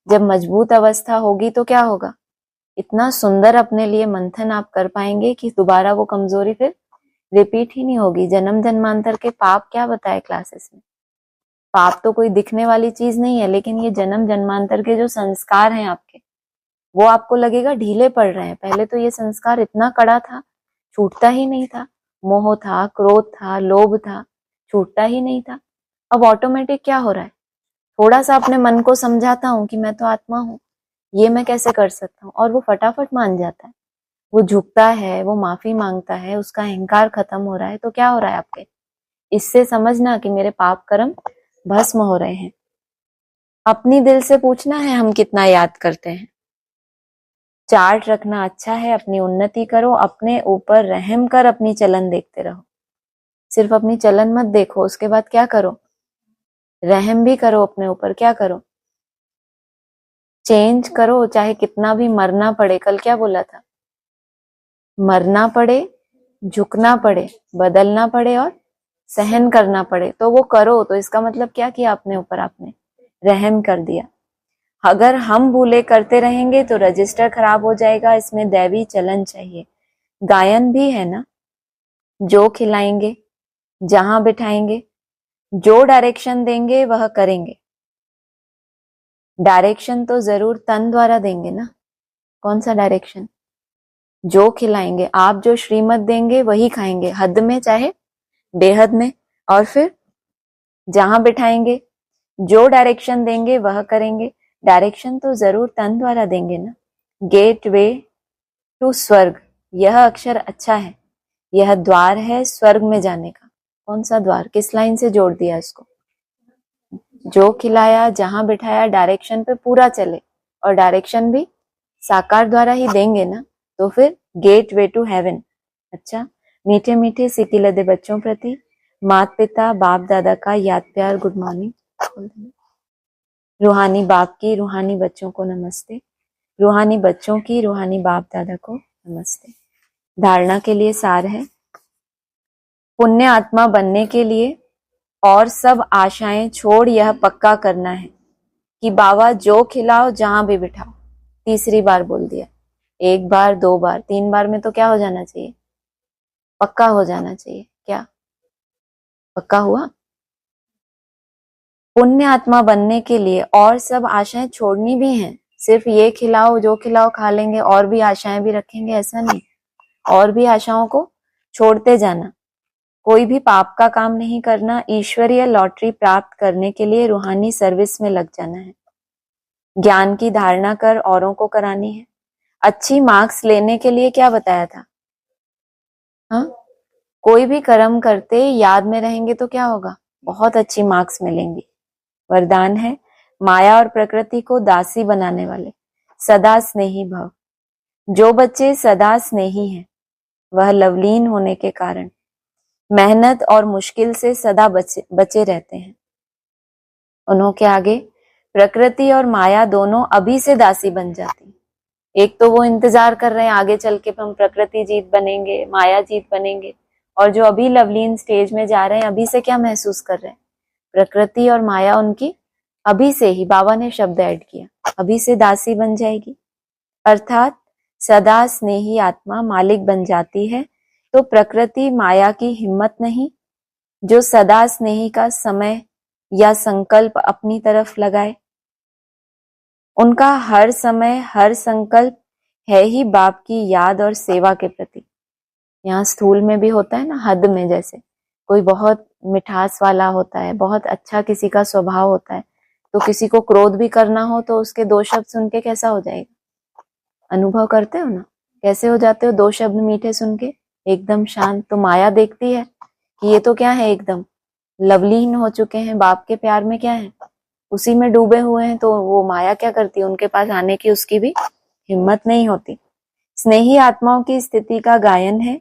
जब मजबूत अवस्था होगी तो क्या होगा, इतना सुंदर अपने लिए मंथन आप कर पाएंगे कि दोबारा वो कमजोरी फिर रिपीट ही नहीं होगी। जन्म जन्मांतर के पाप क्या बताए क्लासेस में? पाप तो कोई दिखने वाली चीज नहीं है, लेकिन ये जन्म जन्मांतर के जो संस्कार हैं आपके, वो आपको लगेगा ढीले पड़ रहे हैं। पहले तो ये संस्कार इतना कड़ा था, छूटता ही नहीं था। मोह था, क्रोध था, लोभ था, छूटता ही नहीं था। अब ऑटोमेटिक क्या हो रहा है, थोड़ा सा अपने मन को समझाता हूं कि मैं तो आत्मा हूं, ये मैं कैसे कर सकता हूँ, और वो फटाफट मान जाता है। वो झुकता है, वो माफी मांगता है, उसका अहंकार खत्म हो रहा है। तो क्या हो रहा है आपके, इससे समझना कि मेरे पाप कर्म भस्म हो रहे हैं। अपनी दिल से पूछना है हम कितना याद करते हैं। चार्ट रखना अच्छा है, अपनी उन्नति करो, अपने ऊपर रहम कर अपनी चलन देखते रहो। सिर्फ अपनी चलन मत देखो, उसके बाद क्या करो, रहम भी करो अपने ऊपर। क्या करो, चेंज करो, चाहे कितना भी मरना पड़े। कल क्या बोला था, मरना पड़े, झुकना पड़े, बदलना पड़े और सहन करना पड़े, तो वो करो। तो इसका मतलब क्या किया अपने ऊपर, आपने रहम कर दिया। अगर हम भूले करते रहेंगे तो रजिस्टर खराब हो जाएगा। इसमें दैवी चलन चाहिए। गायन भी है ना, जो खिलाएंगे, जहां बिठाएंगे, जो डायरेक्शन देंगे वह करेंगे। डायरेक्शन तो जरूर तन द्वारा देंगे ना। कौन सा डायरेक्शन? जो खिलाएंगे, आप जो श्रीमत देंगे वही खाएंगे, हद में चाहे बेहद में। और फिर जहां बिठाएंगे, जो डायरेक्शन देंगे वह करेंगे। डायरेक्शन तो जरूर तन द्वारा देंगे ना। गेट वे टू स्वर्ग, यह अक्षर अच्छा है, यह द्वार है स्वर्ग में जाने का। कौन सा द्वार, किस लाइन से जोड़ दिया इसको? जो खिलाया, जहां बिठाया, डायरेक्शन पे पूरा चले। और डायरेक्शन भी साकार द्वारा ही देंगे ना। तो फिर गेट वे टू हेवन। अच्छा, मीठे मीठे सिक्की लदे बच्चों प्रति माता पिता बाप दादा का याद प्यार गुड मॉर्निंग। रूहानी बाप की रूहानी बच्चों को नमस्ते, रूहानी बच्चों की रूहानी बाप दादा को नमस्ते। धारणा के लिए सार है, पुण्य आत्मा बनने के लिए और सब आशाएं छोड़ यह पक्का करना है कि बाबा जो खिलाओ जहां भी बिठाओ। तीसरी बार बोल दिया, एक बार, दो बार, तीन बार में तो क्या हो जाना चाहिए, पक्का हो जाना चाहिए। क्या पक्का हुआ? पुण्य आत्मा बनने के लिए और सब आशाएं छोड़नी भी हैं। सिर्फ ये खिलाओ जो खिलाओ खा लेंगे और भी आशाएं भी रखेंगे, ऐसा नहीं। और भी आशाओं को छोड़ते जाना। कोई भी पाप का काम नहीं करना। ईश्वरीय लॉटरी प्राप्त करने के लिए रूहानी सर्विस में लग जाना है। ज्ञान की धारणा कर औरों को करानी है। अच्छी मार्क्स लेने के लिए क्या बताया था? हाँ, कोई भी कर्म करते याद में रहेंगे तो क्या होगा, बहुत अच्छी मार्क्स मिलेंगी। वरदान है, माया और प्रकृति को दासी बनाने वाले सदा स्नेही भव। जो बच्चे सदा स्नेही हैं, वह लवलीन होने के कारण मेहनत और मुश्किल से सदा बचे रहते हैं। उन्हों के आगे प्रकृति और माया दोनों अभी से दासी बन जाती। एक तो वो इंतजार कर रहे हैं आगे चल के हम प्रकृति जीत बनेंगे, माया जीत बनेंगे। और जो अभी लवलीन स्टेज में जा रहे हैं, अभी से क्या महसूस कर रहे हैं, प्रकृति और माया उनकी अभी से ही, बाबा ने शब्द ऐड किया, अभी से दासी बन जाएगी। अर्थात सदा स्नेही आत्मा मालिक बन जाती है। तो प्रकृति माया की हिम्मत नहीं जो सदा स्नेही का समय या संकल्प अपनी तरफ लगाए। उनका हर समय हर संकल्प है ही बाप की याद और सेवा के प्रति। यहाँ स्थूल में भी होता है ना, हद में। जैसे कोई बहुत मिठास वाला होता है, बहुत अच्छा किसी का स्वभाव होता है, तो किसी को क्रोध भी करना हो तो उसके दो शब्द सुन के कैसा हो जाएगा, अनुभव करते हो ना, कैसे हो जाते हो दो शब्द मीठे सुन के, एकदम शांत। तो माया देखती है कि ये तो क्या है, एकदम लवलीन हो चुके हैं बाप के प्यार में, क्या है उसी में डूबे हुए हैं। तो वो माया क्या करती है, उनके पास आने की उसकी भी हिम्मत नहीं होती। स्नेही आत्माओं की स्थिति का गायन है,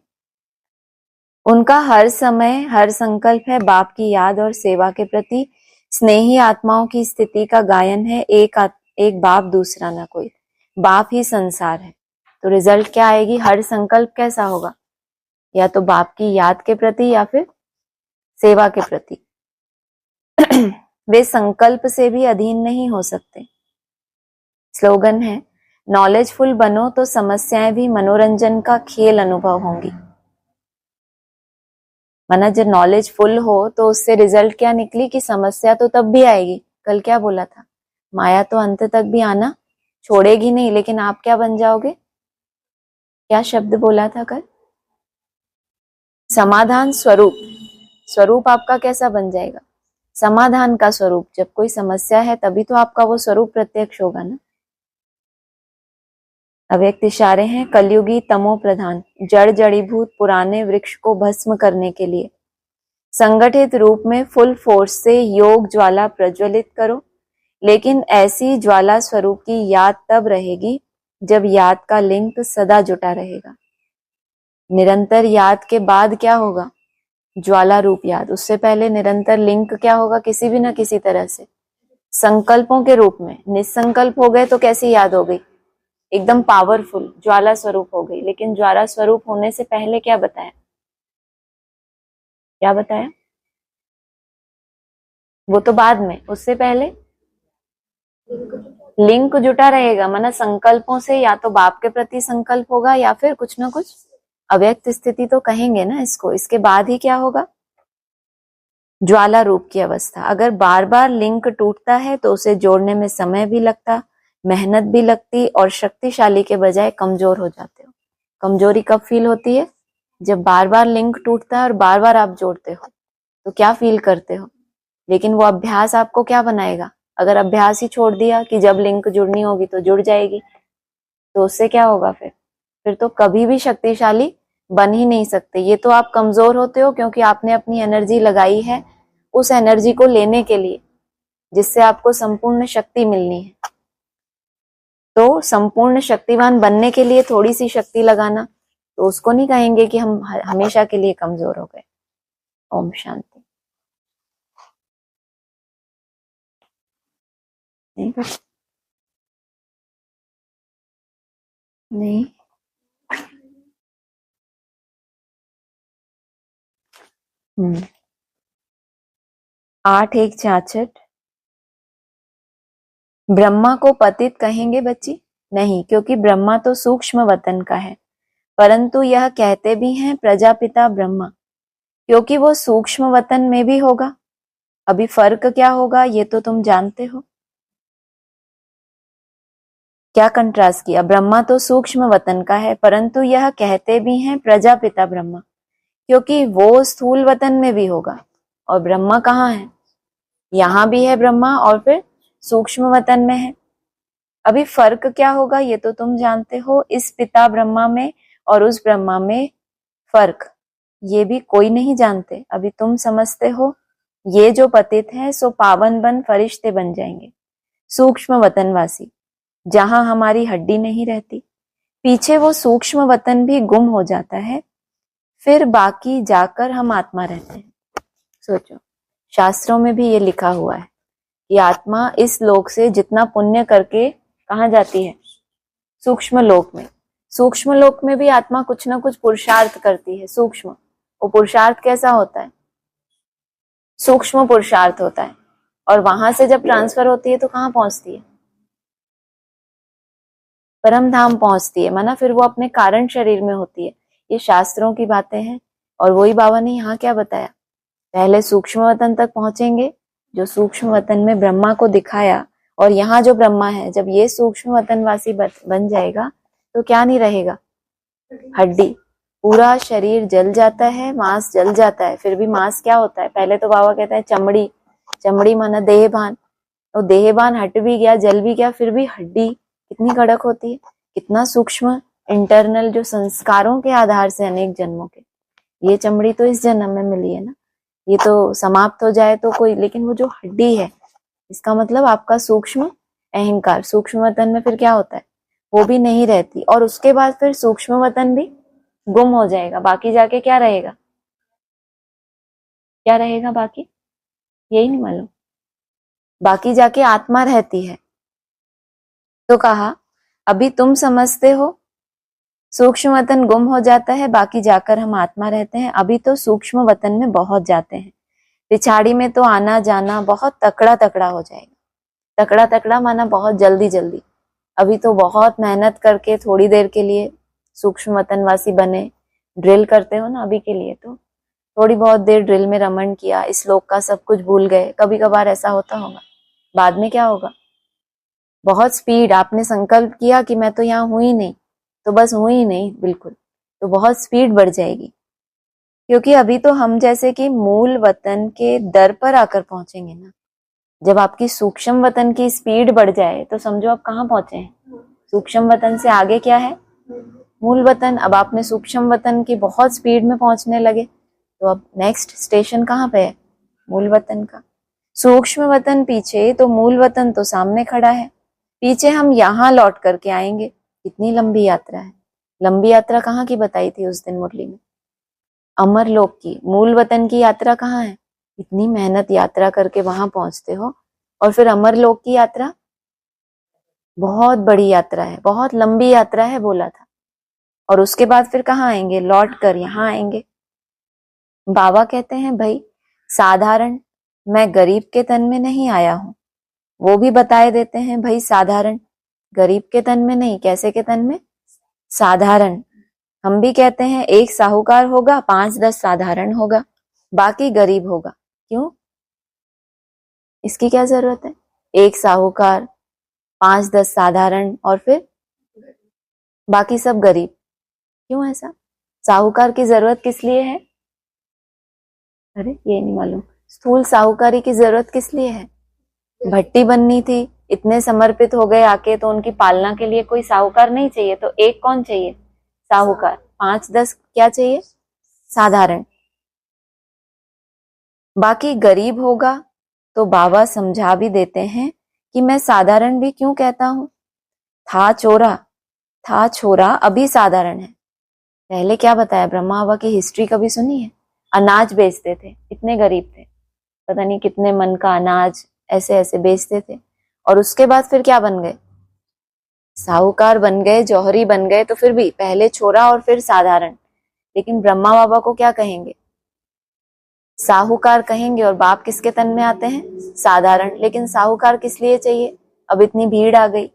उनका हर समय हर संकल्प है बाप की याद और सेवा के प्रति। स्नेही आत्माओं की स्थिति का गायन है, एक बाप दूसरा ना कोई, बाप ही संसार है। तो रिजल्ट क्या आएगी, हर संकल्प कैसा होगा, या तो बाप की याद के प्रति या फिर सेवा के प्रति। वे संकल्प से भी अधीन नहीं हो सकते। स्लोगन है, नॉलेजफुल बनो तो समस्याएं भी मनोरंजन का खेल अनुभव होंगी। माना जब नॉलेज फुल हो तो उससे रिजल्ट क्या निकली कि समस्या तो तब भी आएगी। कल क्या बोला था, माया तो अंत तक भी आना छोड़ेगी नहीं, लेकिन आप क्या बन जाओगे, क्या शब्द बोला था कल, समाधान स्वरूप। स्वरूप आपका कैसा बन जाएगा, समाधान का स्वरूप। जब कोई समस्या है तभी तो आपका वो स्वरूप प्रत्यक्ष होगा ना। अव्यक्त इशारे हैं, कलयुगी तमो प्रधान, जड़ जड़ीभूत पुराने वृक्ष को भस्म करने के लिए संगठित रूप में फुल फोर्स से योग ज्वाला प्रज्वलित करो। लेकिन ऐसी ज्वाला स्वरूप की याद तब रहेगी जब याद का लिंक सदा जुटा रहेगा। निरंतर याद के बाद क्या होगा, ज्वाला रूप याद। उससे पहले निरंतर लिंक क्या होगा, किसी भी ना किसी तरह से संकल्पों के रूप में। निसंकल्प हो गए तो कैसी याद हो गई, एकदम पावरफुल ज्वाला स्वरूप हो गई। लेकिन ज्वाला स्वरूप होने से पहले क्या बताया, क्या बताया, वो तो बाद में, उससे पहले लिंक जुटा रहेगा। माना संकल्पों से या तो बाप के प्रति संकल्प होगा या फिर कुछ ना कुछ अव्यक्त स्थिति तो कहेंगे ना इसको। इसके बाद ही क्या होगा, ज्वाला रूप की अवस्था। अगर बार बार लिंक टूटता है तो उसे जोड़ने में समय भी लगता, मेहनत भी लगती और शक्तिशाली के बजाय कमजोर हो जाते हो। कमजोरी कब फील होती है, जब बार बार लिंक टूटता है और बार बार आप जोड़ते हो तो क्या फील करते हो। लेकिन वो अभ्यास आपको क्या बनाएगा, अगर अभ्यास ही छोड़ दिया कि जब लिंक जुड़नी होगी तो जुड़ जाएगी, तो उससे क्या होगा, फिर तो कभी भी शक्तिशाली बन ही नहीं सकते। ये तो आप कमजोर होते हो क्योंकि आपने अपनी एनर्जी लगाई है उस एनर्जी को लेने के लिए जिससे आपको संपूर्ण शक्ति मिलनी है। तो संपूर्ण शक्तिवान बनने के लिए थोड़ी सी शक्ति लगाना, तो उसको नहीं कहेंगे कि हम हमेशा के लिए कमजोर हो गए। ओम शांति। नहीं 8:166 ब्रह्मा को पतित कहेंगे बच्ची? नहीं, क्योंकि ब्रह्मा तो सूक्ष्म वतन का है, परंतु यह कहते भी हैं प्रजापिता ब्रह्मा, क्योंकि वो सूक्ष्म वतन में भी होगा। अभी फर्क क्या होगा ये तो तुम जानते हो। क्या कंट्रास्ट किया, ब्रह्मा तो सूक्ष्म वतन का है परंतु यह कहते भी हैं प्रजापिता ब्रह्मा, क्योंकि वो स्थूल वतन में भी होगा। और ब्रह्मा कहाँ है, यहाँ भी है ब्रह्मा और फिर सूक्ष्म वतन में है। अभी फर्क क्या होगा ये तो तुम जानते हो, इस पिता ब्रह्मा में और उस ब्रह्मा में फर्क ये भी कोई नहीं जानते। अभी तुम समझते हो ये जो पतित है सो पावन बन फरिश्ते बन जाएंगे, सूक्ष्म वतनवासी, जहां हमारी हड्डी नहीं रहती। पीछे वो सूक्ष्म वतन भी गुम हो जाता है, फिर बाकी जाकर हम आत्मा रहते हैं। सोचो, शास्त्रों में भी ये लिखा हुआ है कि आत्मा इस लोक से जितना पुण्य करके कहाँ जाती है, सूक्ष्म लोक में। सूक्ष्म लोक में भी आत्मा कुछ ना कुछ पुरुषार्थ करती है। सूक्ष्म, वो पुरुषार्थ कैसा होता है, सूक्ष्म पुरुषार्थ होता है। और वहां से जब ट्रांसफर होती है तो कहाँ पहुंचती है, परम धाम पहुंचती है। माना फिर वो अपने कारण शरीर में होती है। ये शास्त्रों की बातें हैं। और वही बाबा ने यहाँ क्या बताया, पहले सूक्ष्म वतन तक पहुंचेंगे, जो सूक्ष्म वतन में ब्रह्मा को दिखाया। और यहाँ जो ब्रह्मा है, जब ये सूक्ष्म वतनवासी बन जाएगा तो क्या नहीं रहेगा, हड्डी। पूरा शरीर जल जाता है, मांस जल जाता है, फिर भी मांस क्या होता है, पहले तो बाबा कहता है चमड़ी। चमड़ी माना देहभान, तो देहभान हट भी गया, जल भी गया, फिर भी हड्डी कितनी कड़क होती है, कितना सूक्ष्म इंटरनल, जो संस्कारों के आधार से अनेक जन्मों के। ये चमड़ी तो इस जन्म में मिली है ना, ये तो समाप्त हो जाए तो कोई, लेकिन वो जो हड्डी है, इसका मतलब आपका सूक्ष्म अहंकार, सूक्ष्म वतन में फिर क्या होता है, वो भी नहीं रहती। और उसके बाद फिर सूक्ष्म वतन भी गुम हो जाएगा, बाकी जाके क्या रहेगा, क्या रहेगा बाकी, यही नहीं मालूम। बाकी जाके आत्मा रहती है। तो कहा अभी तुम समझते हो सूक्ष्म वतन गुम हो जाता है, बाकी जाकर हम आत्मा रहते हैं। अभी तो सूक्ष्म वतन में बहुत जाते हैं, पिछाड़ी में तो आना जाना बहुत तकड़ा तकड़ा हो जाएगा। तकड़ा तकड़ा माना बहुत जल्दी जल्दी। अभी तो बहुत मेहनत करके थोड़ी देर के लिए सूक्ष्म वतनवासी बने, ड्रिल करते हो ना अभी के लिए, तो थोड़ी बहुत देर ड्रिल में रमन किया, इस श्लोक का सब कुछ भूल गए, कभी कभार ऐसा होता होगा। बाद में क्या होगा? बहुत स्पीड, आपने संकल्प किया कि मैं तो यहाँ हूं ही नहीं, तो बस हूं ही नहीं बिल्कुल, तो बहुत स्पीड बढ़ जाएगी। क्योंकि अभी तो हम जैसे कि मूल वतन के दर पर आकर पहुंचेंगे ना। जब आपकी सूक्ष्म वतन की स्पीड बढ़ जाए तो समझो आप कहाँ पहुंचे हैं। सूक्ष्म वतन से आगे क्या है? मूल वतन। अब आपने सूक्ष्म वतन की बहुत स्पीड में पहुंचने लगे, तो अब नेक्स्ट स्टेशन कहाँ पे है? मूल वतन का। सूक्ष्म वतन पीछे तो मूल वतन तो सामने खड़ा है। पीछे हम यहाँ लौट करके आएंगे। कितनी लंबी यात्रा है। लंबी यात्रा कहाँ की बताई थी उस दिन मुरली में? अमरलोक की। मूल वतन की यात्रा कहाँ है? इतनी मेहनत यात्रा करके वहां पहुंचते हो, और फिर अमरलोक की यात्रा बहुत बड़ी यात्रा है, बहुत लंबी यात्रा है बोला था। और उसके बाद फिर कहाँ आएंगे? लौट कर यहाँ आएंगे। बाबा कहते हैं भाई साधारण, मैं गरीब के तन में नहीं आया हूं। वो भी बताए देते हैं भाई साधारण, गरीब के तन में नहीं, कैसे के तन में? साधारण। हम भी कहते हैं एक साहूकार होगा, 5-10 साधारण होगा, बाकी गरीब होगा। क्यों? इसकी क्या जरूरत है? एक साहूकार, 5-10 साधारण, और फिर बाकी सब गरीब। क्यों ऐसा? साहूकार की जरूरत किस लिए है? अरे ये नहीं मालूम। स्थूल साहूकारी की जरूरत किस लिए है? भट्टी बननी थी, इतने समर्पित हो गए आके, तो उनकी पालना के लिए कोई साहूकार नहीं चाहिए, तो एक कौन चाहिए? साहूकार। 5-10 क्या चाहिए? साधारण। बाकी गरीब होगा। तो बाबा समझा भी देते हैं कि मैं साधारण भी क्यों कहता हूं। था चोरा, था छोरा, अभी साधारण है। पहले क्या बताया? ब्रह्मा बाबा की हिस्ट्री कभी सुनी है? अनाज बेचते थे, इतने गरीब थे, पता नहीं कितने मन का अनाज ऐसे ऐसे बेचते थे। और उसके बाद फिर क्या बन गए? साहूकार बन गए, जौहरी बन गए। तो फिर भी पहले छोरा और फिर साधारण। लेकिन ब्रह्मा बाबा को क्या कहेंगे? साहूकार कहेंगे। और बाप किसके तन में आते हैं? साधारण। लेकिन साहूकार किस लिए चाहिए? अब इतनी भीड़ आ गई,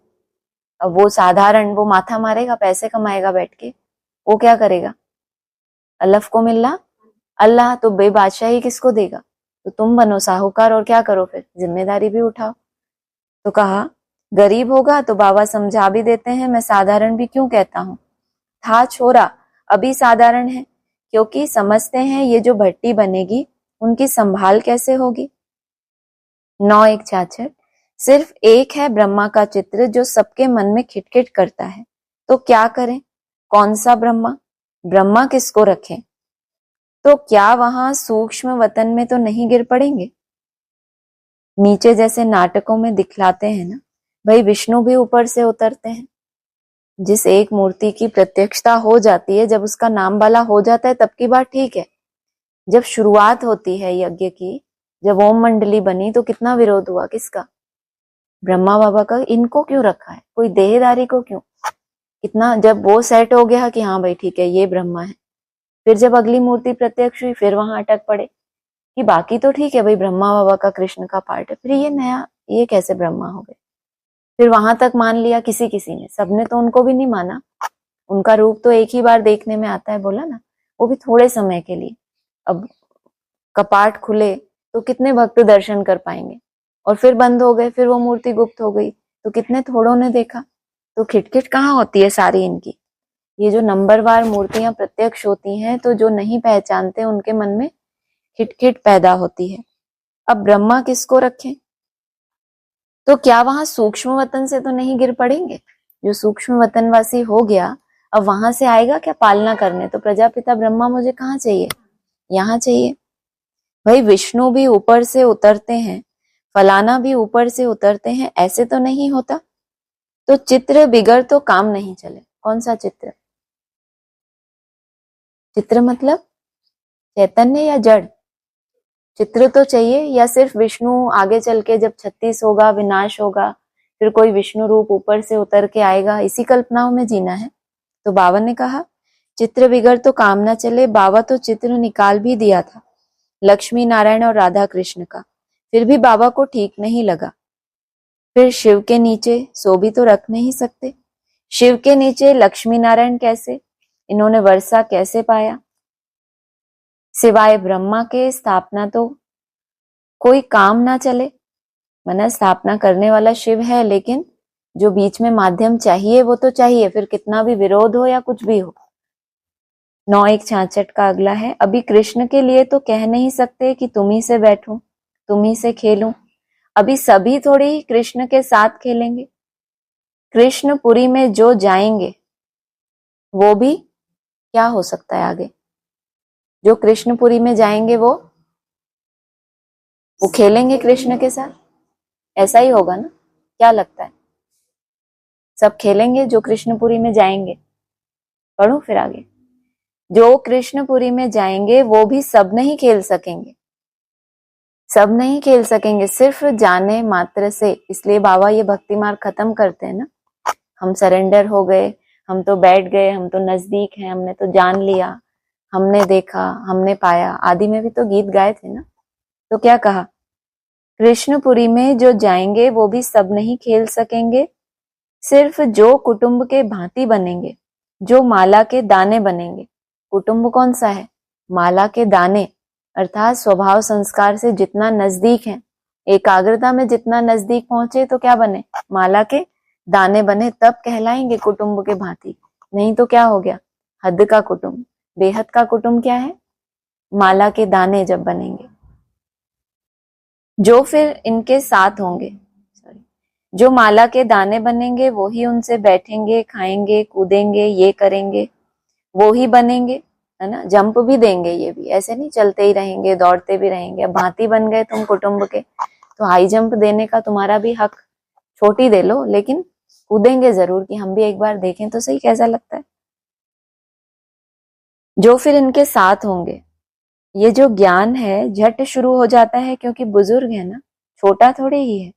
अब वो साधारण वो माथा मारेगा, पैसे कमाएगा बैठ के, वो क्या करेगा? अल्लाफ को मिलना अल्लाह, तो बेबादशाही किसको देगा? तो तुम बनो साहूकार और क्या करो फिर? जिम्मेदारी भी उठाओ। तो कहा गरीब होगा। तो बाबा समझा भी देते हैं मैं साधारण भी क्यों कहता हूं। था छोरा, अभी साधारण है, क्योंकि समझते हैं ये जो भट्टी बनेगी उनकी संभाल कैसे होगी। 9:166। सिर्फ एक है ब्रह्मा का चित्र जो सबके मन में खिटखिट करता है, तो क्या करें? कौन सा ब्रह्मा? ब्रह्मा किसको रखें? तो क्या वहां सूक्ष्म वतन में तो नहीं गिर पड़ेंगे? नीचे जैसे नाटकों में दिखलाते हैं ना, भाई विष्णु भी ऊपर से उतरते हैं। जिस एक मूर्ति की प्रत्यक्षता हो जाती है, जब उसका नाम वाला हो जाता है तब की बात ठीक है। जब शुरुआत होती है यज्ञ की, जब ओम मंडली बनी, तो कितना विरोध हुआ? किसका? ब्रह्मा बाबा का। इनको क्यों रखा है? कोई देहदारी को क्यों? कितना जब वो सेट हो गया कि हाँ भाई ठीक है ये ब्रह्मा है, फिर जब अगली मूर्ति प्रत्यक्ष हुई फिर वहां अटक पड़े कि बाकी तो ठीक है भाई, ब्रह्मा बाबा का कृष्ण का पार्ट है, फिर ये नया, ये कैसे ब्रह्मा हो गए? फिर वहां तक मान लिया किसी किसी ने, सबने तो उनको भी नहीं माना। उनका रूप तो एक ही बार देखने में आता है, बोला ना, वो भी थोड़े समय के लिए। अब कपाट खुले तो कितने भक्त दर्शन कर पाएंगे, और फिर बंद हो गए, फिर वो मूर्ति गुप्त हो गई, तो कितने थोड़ों ने देखा। तो खिटखिट कहाँ होती है सारी इनकी? ये जो नंबरवार मूर्तियां प्रत्यक्ष होती हैं, तो जो नहीं पहचानते उनके मन में खिटखिट पैदा होती है। अब ब्रह्मा किसको रखें? तो क्या वहां सूक्ष्म वतन से तो नहीं गिर पड़ेंगे? जो सूक्ष्म वतनवासी हो गया, अब वहां से आएगा क्या पालना करने? तो प्रजापिता ब्रह्मा मुझे कहाँ चाहिए? यहाँ चाहिए। भाई विष्णु भी ऊपर से उतरते हैं, फलाना भी ऊपर से उतरते हैं, ऐसे तो नहीं होता। तो चित्र बिगड़ तो काम नहीं चले। कौन सा चित्र? चित्र मतलब चैतन्य या जड़? चित्र तो चाहिए, या सिर्फ विष्णु आगे चल के जब 36 होगा, विनाश होगा, फिर कोई विष्णु रूप ऊपर से उतर के आएगा, इसी कल्पनाओं में जीना है? तो बाबा ने कहा चित्र बिगड़ तो काम ना चले। बाबा तो चित्र निकाल भी दिया था लक्ष्मी नारायण और राधा कृष्ण का, फिर भी बाबा को ठीक नहीं लगा। फिर शिव के नीचे सो भी तो रख नहीं सकते। शिव के नीचे लक्ष्मी नारायण कैसे? इन्होंने वर्षा कैसे पाया? सिवाय ब्रह्मा के स्थापना तो कोई काम ना चले। माना स्थापना करने वाला शिव है, लेकिन जो बीच में माध्यम चाहिए वो तो चाहिए, फिर कितना भी विरोध हो या कुछ भी हो। 9:166 का अगला है, अभी कृष्ण के लिए तो कह नहीं सकते कि तुम ही से बैठूं, तुम ही से खेलूं। अभी सभी थोड़ी ही कृष्ण के साथ खेलेंगे। कृष्णपुरी में जो जाएंगे वो भी क्या हो सकता है आगे? जो कृष्णपुरी में जाएंगे वो खेलेंगे कृष्ण के साथ, ऐसा ही होगा ना? क्या लगता है? सब खेलेंगे जो कृष्णपुरी में जाएंगे? पढ़ो फिर आगे। जो कृष्णपुरी में जाएंगे वो भी सब नहीं खेल सकेंगे, सब नहीं खेल सकेंगे सिर्फ जाने मात्र से। इसलिए बाबा ये भक्ति मार्ग खत्म करते हैं ना। हम सरेंडर हो गए, हम तो बैठ गए, हम तो नजदीक हैं, हमने तो जान लिया, हमने देखा, हमने पाया। आदि में भी तो गीत गाए थे ना। तो क्या कहा? कृष्णपुरी में जो जाएंगे वो भी सब नहीं खेल सकेंगे, सिर्फ जो कुटुंब के भांति बनेंगे, जो माला के दाने बनेंगे। कुटुंब कौन सा है? माला के दाने, अर्थात स्वभाव संस्कार से जितना नजदीक है, एकाग्रता में जितना नजदीक पहुंचे तो क्या बने? माला के दाने बने, तब कहलाएंगे कुटुंब के भांति। नहीं तो क्या हो गया? हद का कुटुंब। बेहद का कुटुंब क्या है? माला के दाने जब बनेंगे। जो फिर इनके साथ होंगे, जो माला के दाने बनेंगे वो ही उनसे बैठेंगे, खाएंगे, कूदेंगे, ये करेंगे, वो ही बनेंगे, है ना? जंप भी देंगे, ये भी ऐसे नहीं चलते ही रहेंगे, दौड़ते भी रहेंगे। अब भांति बन गए तुम कुटुंब के, तो हाई जंप देने का तुम्हारा भी हक, छोटी दे लो, लेकिन कूदेंगे जरूर कि हम भी एक बार देखें तो सही कैसा लगता है। जो फिर इनके साथ होंगे, ये जो ज्ञान है झट शुरू हो जाता है, क्योंकि बुजुर्ग है ना, छोटा थोड़े ही है।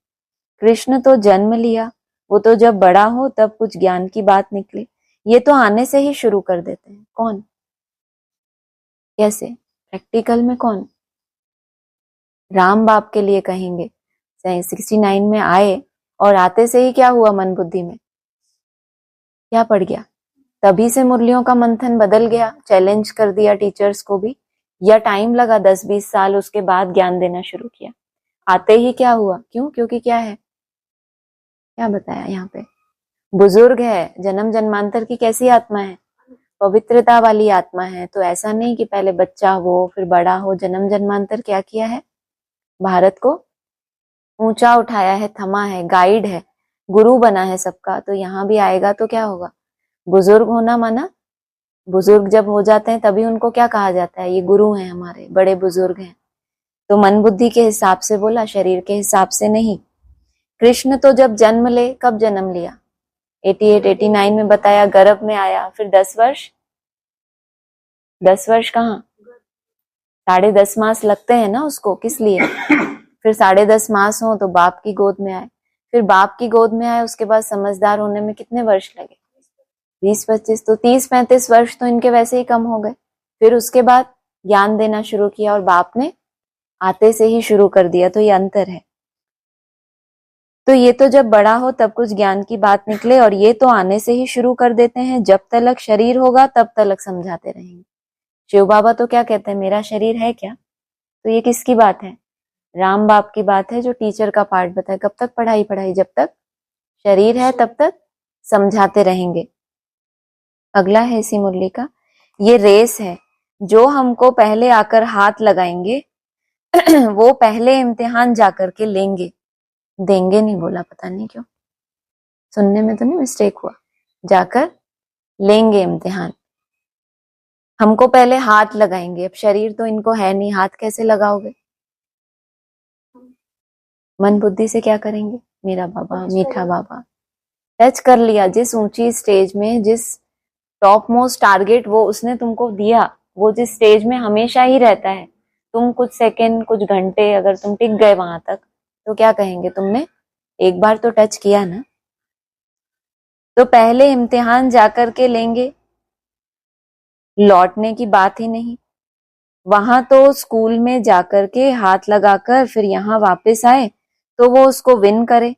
कृष्ण तो जन्म लिया, वो तो जब बड़ा हो तब कुछ ज्ञान की बात निकले। ये तो आने से ही शुरू कर देते हैं। कौन? कैसे? प्रैक्टिकल में कौन? राम बाप के लिए कहेंगे। 69 में आए और आते से ही क्या हुआ? मन बुद्धि में क्या पड़ गया? तभी से मुरलियों का मंथन बदल गया, चैलेंज कर दिया टीचर्स को भी, या टाइम लगा 10-20 साल, उसके बाद ज्ञान देना शुरू किया। आते ही क्या हुआ? क्यों? क्योंकि क्या है? क्या बताया यहाँ पे? बुजुर्ग है, जन्म जन्मांतर की कैसी आत्मा है? पवित्रता वाली आत्मा है। तो ऐसा नहीं कि पहले बच्चा हो फिर बड़ा हो। जन्म जन्मांतर क्या किया है? भारत को ऊंचा उठाया है, थमा है, गाइड है, गुरु बना है सबका। तो यहाँ भी आएगा तो क्या होगा? बुजुर्ग होना माना, बुजुर्ग जब हो जाते हैं तभी उनको क्या कहा जाता है? ये गुरु हैं, हमारे बड़े बुजुर्ग हैं। तो मन बुद्धि के हिसाब से बोला, शरीर के हिसाब से नहीं। कृष्ण तो जब जन्म ले, कब जन्म लिया? 88-89 में बताया, गर्भ में आया, फिर 10 वर्ष, 10 वर्ष कहाँ, 10.5 मास लगते हैं ना उसको। किस लिए? फिर 10.5 मास हो तो बाप की गोद में आए, फिर बाप की गोद में आए, उसके बाद समझदार होने में कितने वर्ष लगे? 20-25, तो 30-35 वर्ष तो इनके वैसे ही कम हो गए। फिर उसके बाद ज्ञान देना शुरू किया, और बाप ने आते से ही शुरू कर दिया। तो ये अंतर है। तो ये तो जब बड़ा हो तब कुछ ज्ञान की बात निकले, और ये तो आने से ही शुरू कर देते हैं। जब तलक शरीर होगा तब तलक समझाते रहेंगे। शिव बाबा तो क्या कहते हैं? मेरा शरीर है क्या? तो ये किसकी बात है? राम बाप की बात है, जो टीचर का पार्ट बताए। कब तक पढ़ाई पढ़ाई? जब तक शरीर है तब तक समझाते रहेंगे। अगला है इसी मुरली का, ये रेस है। जो हमको पहले आकर हाथ लगाएंगे वो पहले इम्तिहान जाकर के लेंगे। देंगे नहीं बोला, पता नहीं क्यों, सुनने में तो नहीं मिस्टेक हुआ? जाकर लेंगे इम्तिहान। हमको पहले हाथ लगाएंगे। अब शरीर तो इनको है नहीं, हाथ कैसे लगाओगे? मन बुद्धि से क्या करेंगे? मेरा बाबा, मीठा बाबा। टच कर लिया, जिस ऊंची स्टेज में, जिस टॉप मोस्ट टारगेट वो उसने तुमको दिया, वो जिस स्टेज में हमेशा ही रहता है, तुम कुछ सेकंड, कुछ घंटे अगर तुम टिक गए वहां तक, तो क्या कहेंगे? तुमने एक बार तो टच किया ना। तो पहले इम्तिहान जाकर के लेंगे, लौटने की बात ही नहीं। वहां तो स्कूल में जाकर के हाथ लगाकर फिर यहाँ वापस आए तो वो उसको विन करे,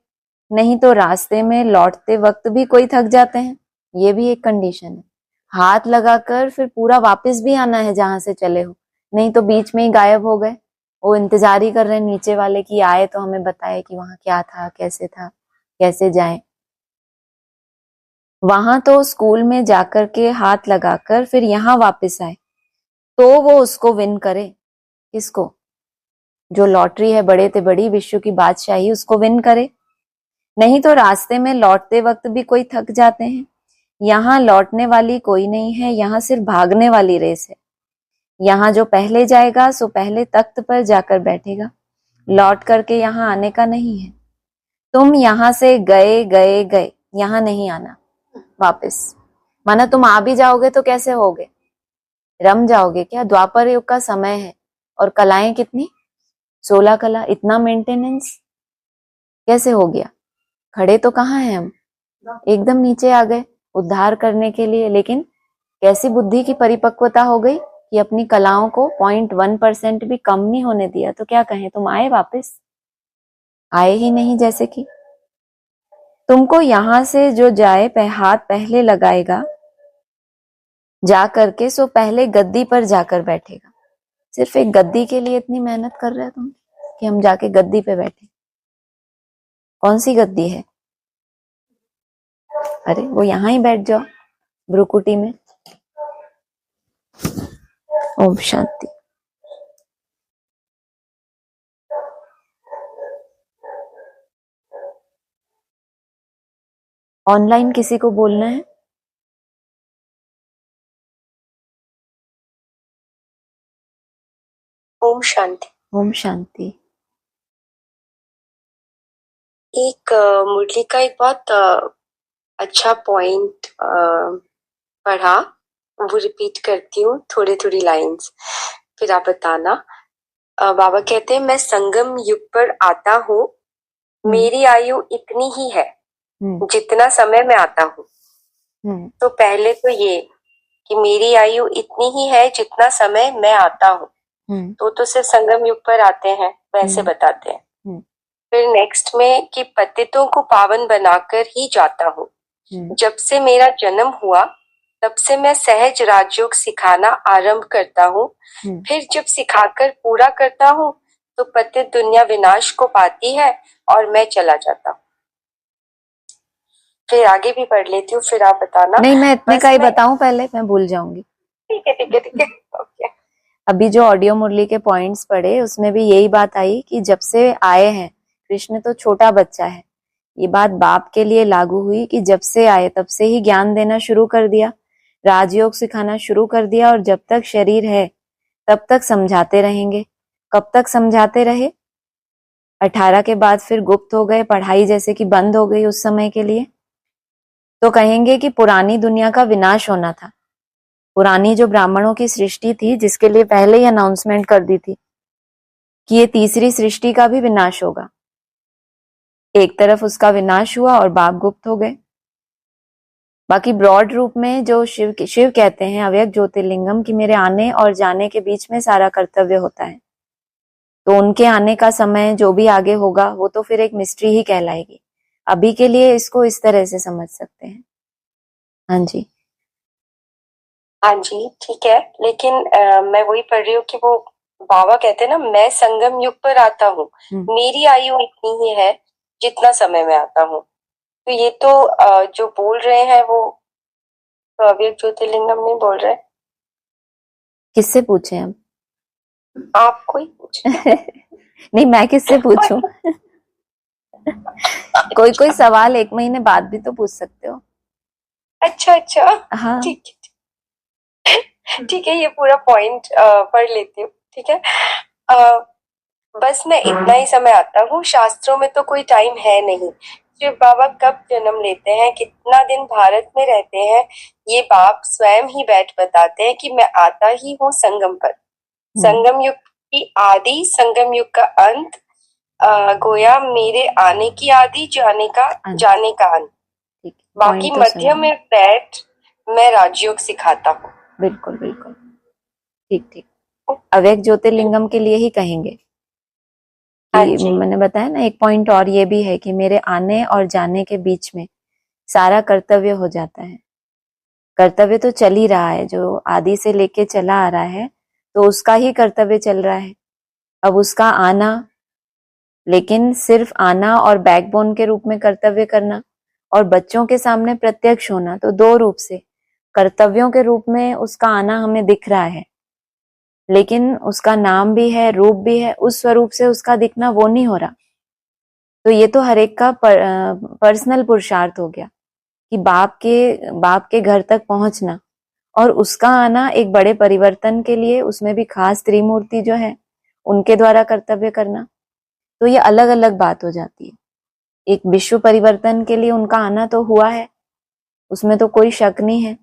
नहीं तो रास्ते में लौटते वक्त भी कोई थक जाते हैं, ये भी एक कंडीशन है। हाथ लगाकर फिर पूरा वापस भी आना है जहां से चले हो, नहीं तो बीच में ही गायब हो गए। वो इंतजार ही कर रहे हैं नीचे वाले कि आए तो हमें बताए कि वहां क्या था, कैसे जाएं। वहां तो स्कूल में जाकर के हाथ लगाकर फिर यहाँ वापस आए तो वो उसको विन करे। किसको? जो लॉटरी है बड़े ते बड़ी, विश्व की बादशाही, उसको विन करे। नहीं तो रास्ते में लौटते वक्त भी कोई थक जाते हैं। यहाँ लौटने वाली कोई नहीं है, यहाँ सिर्फ भागने वाली रेस है। यहाँ जो पहले जाएगा सो पहले तख्त पर जाकर बैठेगा, लौट करके यहाँ आने का नहीं है। तुम यहाँ से गए गए गए, यहाँ नहीं आना वापस। माना तुम आ भी जाओगे तो कैसे होगे? रम जाओगे क्या? द्वापर युग का समय है और कलाएं कितनी? 16 कला। इतना मेंटेनेंस कैसे हो गया? खड़े तो कहाँ हैं हम, एकदम नीचे आ गए उद्धार करने के लिए। लेकिन कैसी बुद्धि की परिपक्वता हो गई कि अपनी कलाओं को 0.1% भी कम नहीं होने दिया। तो क्या कहें, तुम आए वापस? आए ही नहीं। जैसे कि तुमको यहां से जो जाए हाथ पहले लगाएगा जा करके, सो पहले गद्दी पर जाकर बैठेगा। सिर्फ एक गद्दी के लिए इतनी मेहनत कर रहे हो तुम कि हम जाके गद्दी पे बैठे। कौन सी गद्दी है? अरे वो यहां ही बैठ जाओ, ब्रुकुटी में। ओम शांति। ऑनलाइन किसी को बोलना है? ओम शांति। ओम शांति। एक मुरली का एक बहुत अच्छा पॉइंट पढ़ा, वो रिपीट करती हूँ, थोड़ी थोड़ी लाइंस, फिर आप बताना। बाबा कहते हैं, मैं संगम युग पर आता हूँ, मेरी आयु इतनी ही है जितना समय में आता हूँ। तो पहले तो ये कि मेरी आयु इतनी ही है जितना समय मैं आता हूँ, तो सिर्फ संगम युग पर आते हैं वैसे बताते हैं। फिर नेक्स्ट में कि पतितों को पावन बनाकर ही जाता हूँ। जब से मेरा जन्म हुआ तब से मैं सहज राजयोग सिखाना आरंभ करता हूँ। फिर जब सिखाकर पूरा करता हूँ तो पतित दुनिया विनाश को पाती है और मैं चला जाता हूँ। फिर आगे भी पढ़ लेती हूँ, फिर आप बताना। नहीं, मैं इतने का ही बताऊं पहले, मैं भूल जाऊंगी। ठीक है ठीक है ठीक है, ओके। अभी जो ऑडियो मुरली के पॉइंट्स पढ़े उसमें भी यही बात आई कि जब से आए हैं, कृष्ण तो छोटा बच्चा है। ये बात बाप के लिए लागू हुई कि जब से आए तब से ही ज्ञान देना शुरू कर दिया, राजयोग सिखाना शुरू कर दिया, और जब तक शरीर है तब तक समझाते रहेंगे। कब तक समझाते रहे? 18 के बाद फिर गुप्त हो गए, पढ़ाई जैसे कि बंद हो गई उस समय के लिए। तो कहेंगे कि पुरानी दुनिया का विनाश होना था। पुरानी जो ब्राह्मणों की सृष्टि थी, जिसके लिए पहले ही अनाउंसमेंट कर दी थी कि ये तीसरी सृष्टि का भी विनाश होगा। एक तरफ उसका विनाश हुआ और बाप गुप्त हो गए। बाकी ब्रॉड रूप में जो शिव कहते हैं अव्यक्त ज्योतिर्लिंगम कि मेरे आने और जाने के बीच में सारा कर्तव्य होता है। तो उनके आने का समय जो भी आगे होगा वो तो फिर एक मिस्ट्री ही कहलाएगी। अभी के लिए इसको इस तरह से समझ सकते हैं। हाँ जी, हाँ जी, ठीक है। लेकिन मैं वही पढ़ रही हूँ कि वो बाबा कहते हैं ना, मैं संगम युग पर आता हूँ, मेरी आयु इतनी ही है जितना समय में आता हूँ। तो ये तो जो बोल रहे हैं वो तो अव्यक्त ज्योतिर्लिंगम नहीं बोल रहे। किससे पूछे हम? आपको ही पूछे। नहीं, मैं किससे पूछूं? कोई सवाल 1 महीने बाद भी तो पूछ सकते हो। अच्छा अच्छा, हाँ ठीक है ठीक है, ये पूरा पॉइंट पढ़ लेती हूँ, ठीक है। बस मैं इतना ही समय आता हूँ, शास्त्रों में तो कोई टाइम है नहीं। शिव बाबा कब जन्म लेते हैं, कितना दिन भारत में रहते हैं, ये बाप स्वयं ही बैठ बताते हैं कि मैं आता ही हूँ संगम पर। संगम युग की आदि, संगम युग का अंत, गोया मेरे आने की आदि, जाने का अंत। बाकी मध्य में बैठ मैं राजयोग सिखाता हूँ। बिल्कुल बिल्कुल, ठीक। अव्यक्त ज्योतिर्लिंगम के लिए ही कहेंगे कि मैंने बताया ना, एक पॉइंट और ये भी है कि मेरे आने और जाने के बीच में सारा कर्तव्य हो जाता है। कर्तव्य तो चल ही रहा है, जो आदि से लेके चला आ रहा है, तो उसका ही कर्तव्य चल रहा है। अब उसका आना, लेकिन सिर्फ आना और बैकबोन के रूप में कर्तव्य करना और बच्चों के सामने प्रत्यक्ष होना, तो दो रूप से कर्तव्यों के रूप में उसका आना हमें दिख रहा है, लेकिन उसका नाम भी है, रूप भी है, उस स्वरूप से उसका दिखना वो नहीं हो रहा। तो ये तो हर एक का पर्सनल पुरुषार्थ हो गया कि बाप के घर तक पहुंचना और उसका आना एक बड़े परिवर्तन के लिए, उसमें भी खास त्रिमूर्ति जो है उनके द्वारा कर्तव्य करना, तो ये अलग अलग बात हो जाती है। एक विश्व परिवर्तन के लिए उनका आना तो हुआ है, उसमें तो कोई शक नहीं है।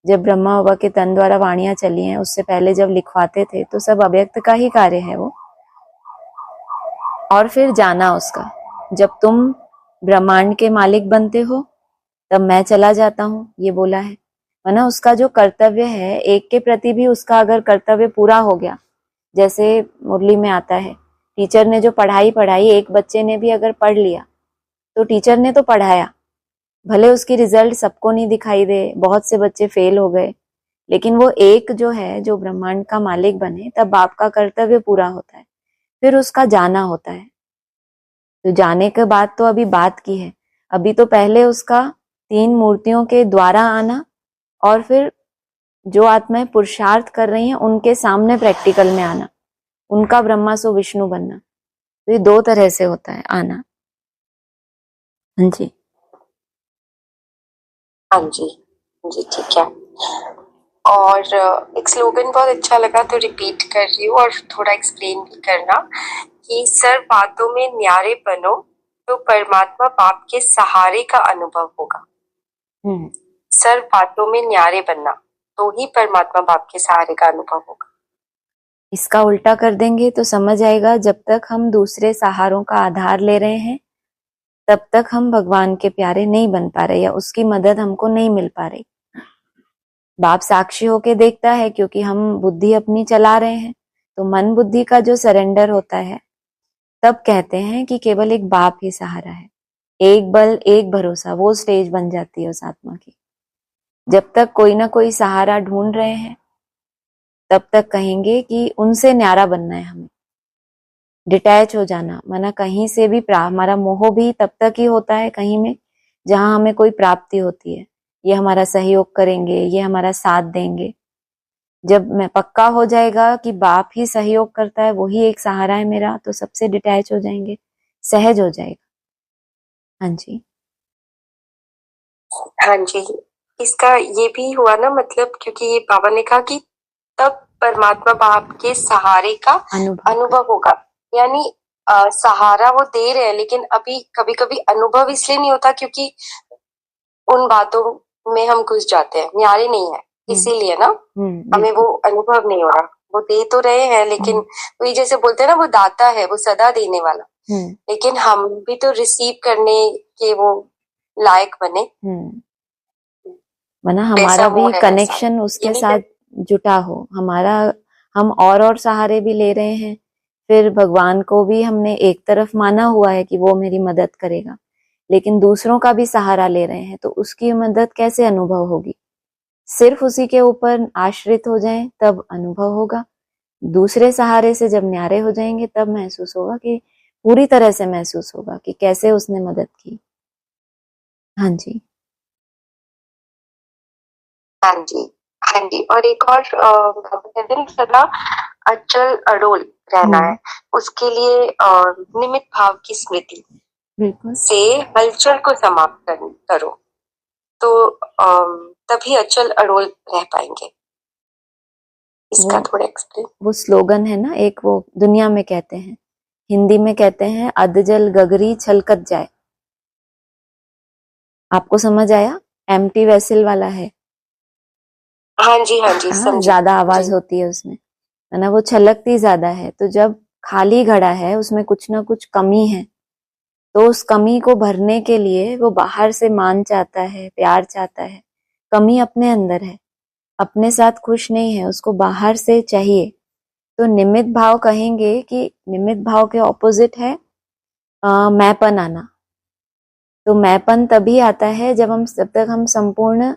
जब ब्रह्मा बाबा के तन द्वारा वाणियां चली हैं, उससे पहले जब लिखवाते थे तो सब अव्यक्त का ही कार्य है वो। और फिर जाना उसका, जब तुम ब्रह्मांड के मालिक बनते हो तब मैं चला जाता हूँ, ये बोला है। वरना उसका जो कर्तव्य है, एक के प्रति भी उसका अगर कर्तव्य पूरा हो गया, जैसे मुरली में आता है, टीचर ने जो पढ़ाई, एक बच्चे ने भी अगर पढ़ लिया तो टीचर ने तो पढ़ाया, भले उसकी रिजल्ट सबको नहीं दिखाई दे, बहुत से बच्चे फेल हो गए, लेकिन वो एक जो है, जो ब्रह्मांड का मालिक बने, तब बाप का कर्तव्य पूरा होता है। फिर उसका जाना होता है। तो जाने के बाद तो अभी बात की है, अभी तो पहले उसका 3 मूर्तियों के द्वारा आना और फिर जो आत्माएं पुरुषार्थ कर रही हैं उनके सामने प्रैक्टिकल में आना, उनका ब्रह्मा सो विष्णु बनना। तो ये 2 तरह से होता है आना। हाँ जी, हाँ जी, जी ठीक है। और एक स्लोगन बहुत अच्छा लगा तो रिपीट कर रही हूँ और थोड़ा एक्सप्लेन भी करना कि सर्व बातों में न्यारे बनो तो परमात्मा बाप के सहारे का अनुभव होगा। सर्व बातों में न्यारे बनना तो ही परमात्मा बाप के सहारे का अनुभव होगा। इसका उल्टा कर देंगे तो समझ आएगा, जब तक हम दूसरे सहारों का आधार ले रहे हैं तब तक हम भगवान के प्यारे नहीं बन पा रहे, या उसकी मदद हमको नहीं मिल पा रही। बाप साक्षी होके देखता है, क्योंकि हम बुद्धि अपनी चला रहे हैं। तो मन बुद्धि का जो सरेंडर होता है, तब कहते हैं कि केवल एक बाप ही सहारा है, एक बल एक भरोसा, वो स्टेज बन जाती है उस आत्मा की। जब तक कोई ना कोई सहारा ढूंढ रहे हैं तब तक कहेंगे कि उनसे न्यारा बनना है हमें, डिटैच हो जाना, माना कहीं से भी हमारा मोह भी तब तक ही होता है कहीं में जहां हमें कोई प्राप्ति होती है, ये हमारा सहयोग करेंगे, ये हमारा साथ देंगे। जब मैं पक्का हो जाएगा कि बाप ही सहयोग करता है, वही एक सहारा है मेरा, तो सबसे डिटैच हो जाएंगे, सहज हो जाएगा। हाँ जी, हाँ जी, इसका ये भी हुआ ना, मतलब क्योंकि ये बाबा ने कहा कि तब परमात्मा बाप के सहारे का अनुभव होगा, यानी सहारा वो दे रहे हैं, लेकिन अभी कभी कभी अनुभव इसलिए नहीं होता क्योंकि उन बातों में हम घुस जाते हैं, न्यारे नहीं है, इसीलिए ना हमें वो अनुभव नहीं हो रहा। वो दे तो रहे हैं, लेकिन वही जैसे बोलते हैं ना, वो दाता है, वो सदा देने वाला, लेकिन हम भी तो रिसीव करने के वो लायक बने, वरना हमारा भी कनेक्शन उसके साथ जुटा हो। हम और सहारे भी ले रहे हैं, फिर भगवान को भी हमने एक तरफ माना हुआ है कि वो मेरी मदद करेगा, लेकिन दूसरों का भी सहारा ले रहे हैं, तो उसकी मदद कैसे अनुभव होगी? सिर्फ उसी के ऊपर आश्रित हो जाएं तब अनुभव होगा। दूसरे सहारे से जब न्यारे हो जाएंगे तब महसूस होगा, कि पूरी तरह से महसूस होगा कि कैसे उसने मदद की। हाँ जी, हाँ जी, हाँ जी। और एक और कहते हैं सदा अचल अड़ोल रहना है, उसके लिए निमित्त भाव की स्मृति से हलचल को समाप्त करो, तो तभी अचल अड़ोल रह पाएंगे। इसका थोड़ा एक्सप्लेन। वो स्लोगन है ना, एक वो दुनिया में कहते हैं, हिंदी में कहते हैं, अधजल गगरी छलकत जाए। आपको समझ आया? एम्प्टी वेसल वाला है। हाँ जी, हाँ जी, समझी। ज्यादा आवाज होती है उसमें, है ना, वो छलकती ज्यादा है। तो जब खाली घड़ा है, उसमें कुछ ना कुछ कमी है, तो उस कमी को भरने के लिए वो बाहर से मान चाहता है, प्यार चाहता है। कमी अपने अंदर है, अपने साथ खुश नहीं है, उसको बाहर से चाहिए। तो निमित्त भाव कहेंगे कि निमित्त भाव के ऑपोजिट है मैंपन आना। तो मैंपन तभी आता है जब तक हम संपूर्ण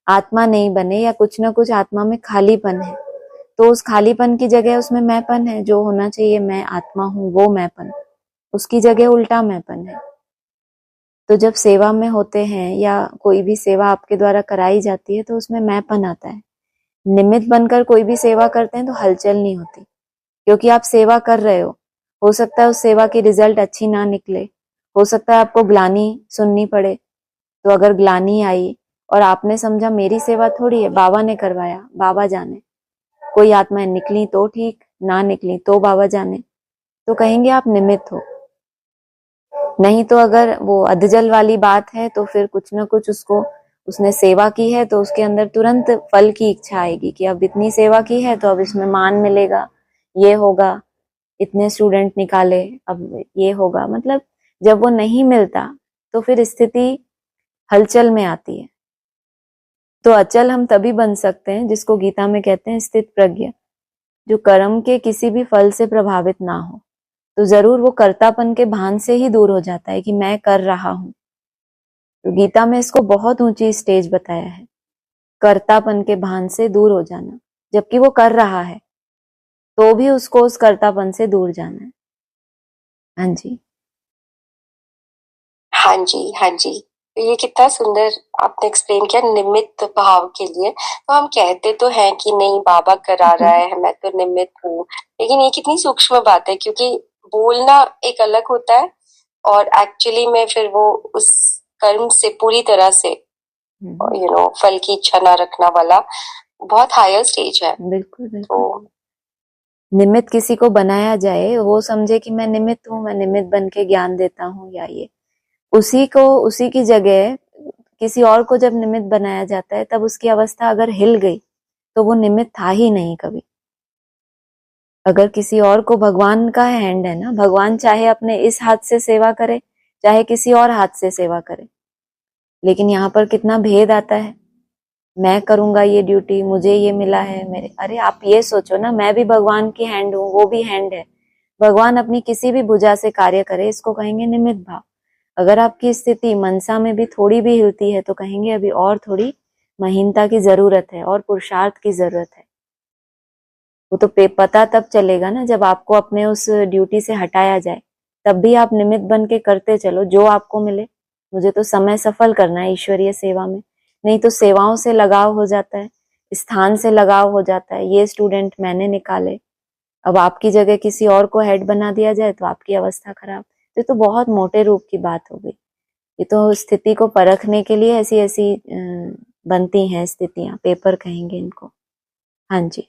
आत्मा नहीं बने, या कुछ ना कुछ आत्मा में खालीपन है, तो उस खालीपन की जगह उसमें मैंपन है, जो होना चाहिए मैं आत्मा हूँ वो मैंपन, उसकी जगह उल्टा मैंपन है। तो जब सेवा में होते हैं या कोई भी सेवा आपके द्वारा कराई जाती है तो उसमें मैंपन आता है। निमित्त बनकर कोई भी सेवा करते हैं तो हलचल नहीं होती, क्योंकि आप सेवा कर रहे हो सकता है उस सेवा की रिजल्ट अच्छी ना निकले, हो सकता है आपको ग्लानि सुननी पड़े। तो अगर ग्लानि आई और आपने समझा मेरी सेवा थोड़ी है, बाबा ने करवाया, बाबा जाने, कोई आत्माएं निकली तो ठीक, ना निकली तो बाबा जाने, तो कहेंगे आप निमित्त हो। नहीं तो अगर वो अधजल वाली बात है तो फिर कुछ ना कुछ उसको, उसने सेवा की है तो उसके अंदर तुरंत फल की इच्छा आएगी कि अब इतनी सेवा की है तो अब इसमें मान मिलेगा, ये होगा, इतने स्टूडेंट निकाले अब ये होगा। मतलब जब वो नहीं मिलता तो फिर स्थिति हलचल में आती है। तो अचल हम तभी बन सकते हैं जिसको गीता में कहते हैं स्थित प्रज्ञ, जो कर्म के किसी भी फल से प्रभावित ना हो। तो जरूर वो कर्तापन के भान से ही दूर हो जाता है कि मैं कर रहा हूं। तो गीता में इसको बहुत ऊंची स्टेज बताया है, कर्तापन के भान से दूर हो जाना, जबकि वो कर रहा है तो भी उसको उस कर्तापन से दूर जाना है। हाँ जी, हाँ जी, हाँ जी। तो ये कितना सुंदर आपने एक्सप्लेन किया निमित्त भाव के लिए। तो हम कहते तो हैं कि नहीं बाबा करा रहा है, मैं तो निमित्त हूँ, लेकिन ये कितनी सूक्ष्म बात है, क्योंकि बोलना एक अलग होता है और एक्चुअली में फिर वो उस कर्म से पूरी तरह से फल की इच्छा ना रखना वाला बहुत हायर स्टेज है। बिल्कुल बिल्कुल। तो निमित्त किसी को बनाया जाए, वो समझे कि मैं निमित्त हूँ, मैं निमित्त बन के ज्ञान देता हूँ, या ये उसी को, उसी की जगह किसी और को जब निमित्त बनाया जाता है तब उसकी अवस्था अगर हिल गई तो वो निमित्त था ही नहीं कभी। अगर किसी और को, भगवान का हैंड है ना, भगवान चाहे अपने इस हाथ से सेवा करे चाहे किसी और हाथ से सेवा करे, लेकिन यहाँ पर कितना भेद आता है। मैं करूंगा ये ड्यूटी, मुझे ये मिला है मेरे, अरे आप ये सोचो ना, मैं भी भगवान की हैंड हूँ, वो भी हैंड है। भगवान अपनी किसी भी भुजा से कार्य करे, इसको कहेंगे निमित्त भाव। अगर आपकी स्थिति मनसा में भी थोड़ी भी हिलती है तो कहेंगे अभी और थोड़ी महीनता की जरूरत है और पुरुषार्थ की जरूरत है। वो तो पता तब चलेगा ना जब आपको अपने उस ड्यूटी से हटाया जाए, तब भी आप निमित्त बन के करते चलो जो आपको मिले। मुझे तो समय सफल करना है ईश्वरीय सेवा में, नहीं तो सेवाओं से लगाव हो जाता है, स्थान से लगाव हो जाता है, ये स्टूडेंट मैंने निकाले, अब आपकी जगह किसी और को हेड बना दिया जाए तो आपकी अवस्था खराब। तो बहुत मोटे रूप की बात हो गई। ये तो स्थिति को परखने के लिए ऐसी ऐसी बनती हैं स्थितियां, पेपर कहेंगे इनको। हाँ जी,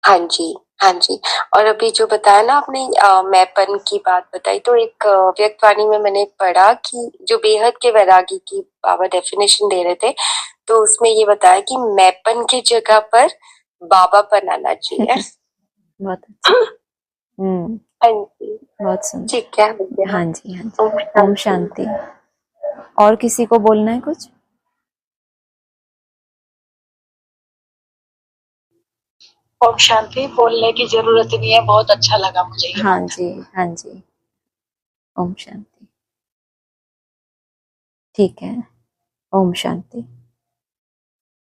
हाँ जी, हाँ जी। और अभी जो बताया ना आपने मैंपन की बात बताई, तो एक व्यक्तवाणी में मैंने पढ़ा कि जो बेहद के वैरागी की बाबा डेफिनेशन दे रहे थे, तो उसमें ये बताया कि मैंपन की जगह पर बाबापन आना चाहिए। बहुत अच्छा। हाँ जी, बहुत सुंदर। ठीक है, हो गया। हाँ जी, हाँ ओम जी, ओम शांति। शांति। और किसी को बोलना है कुछ? ओम शांति। बोलने की जरूरत ही नहीं है, बहुत अच्छा लगा मुझे ये हाँ बात। जी, हाँ जी, ओम शांति। ठीक है, ओम शांति।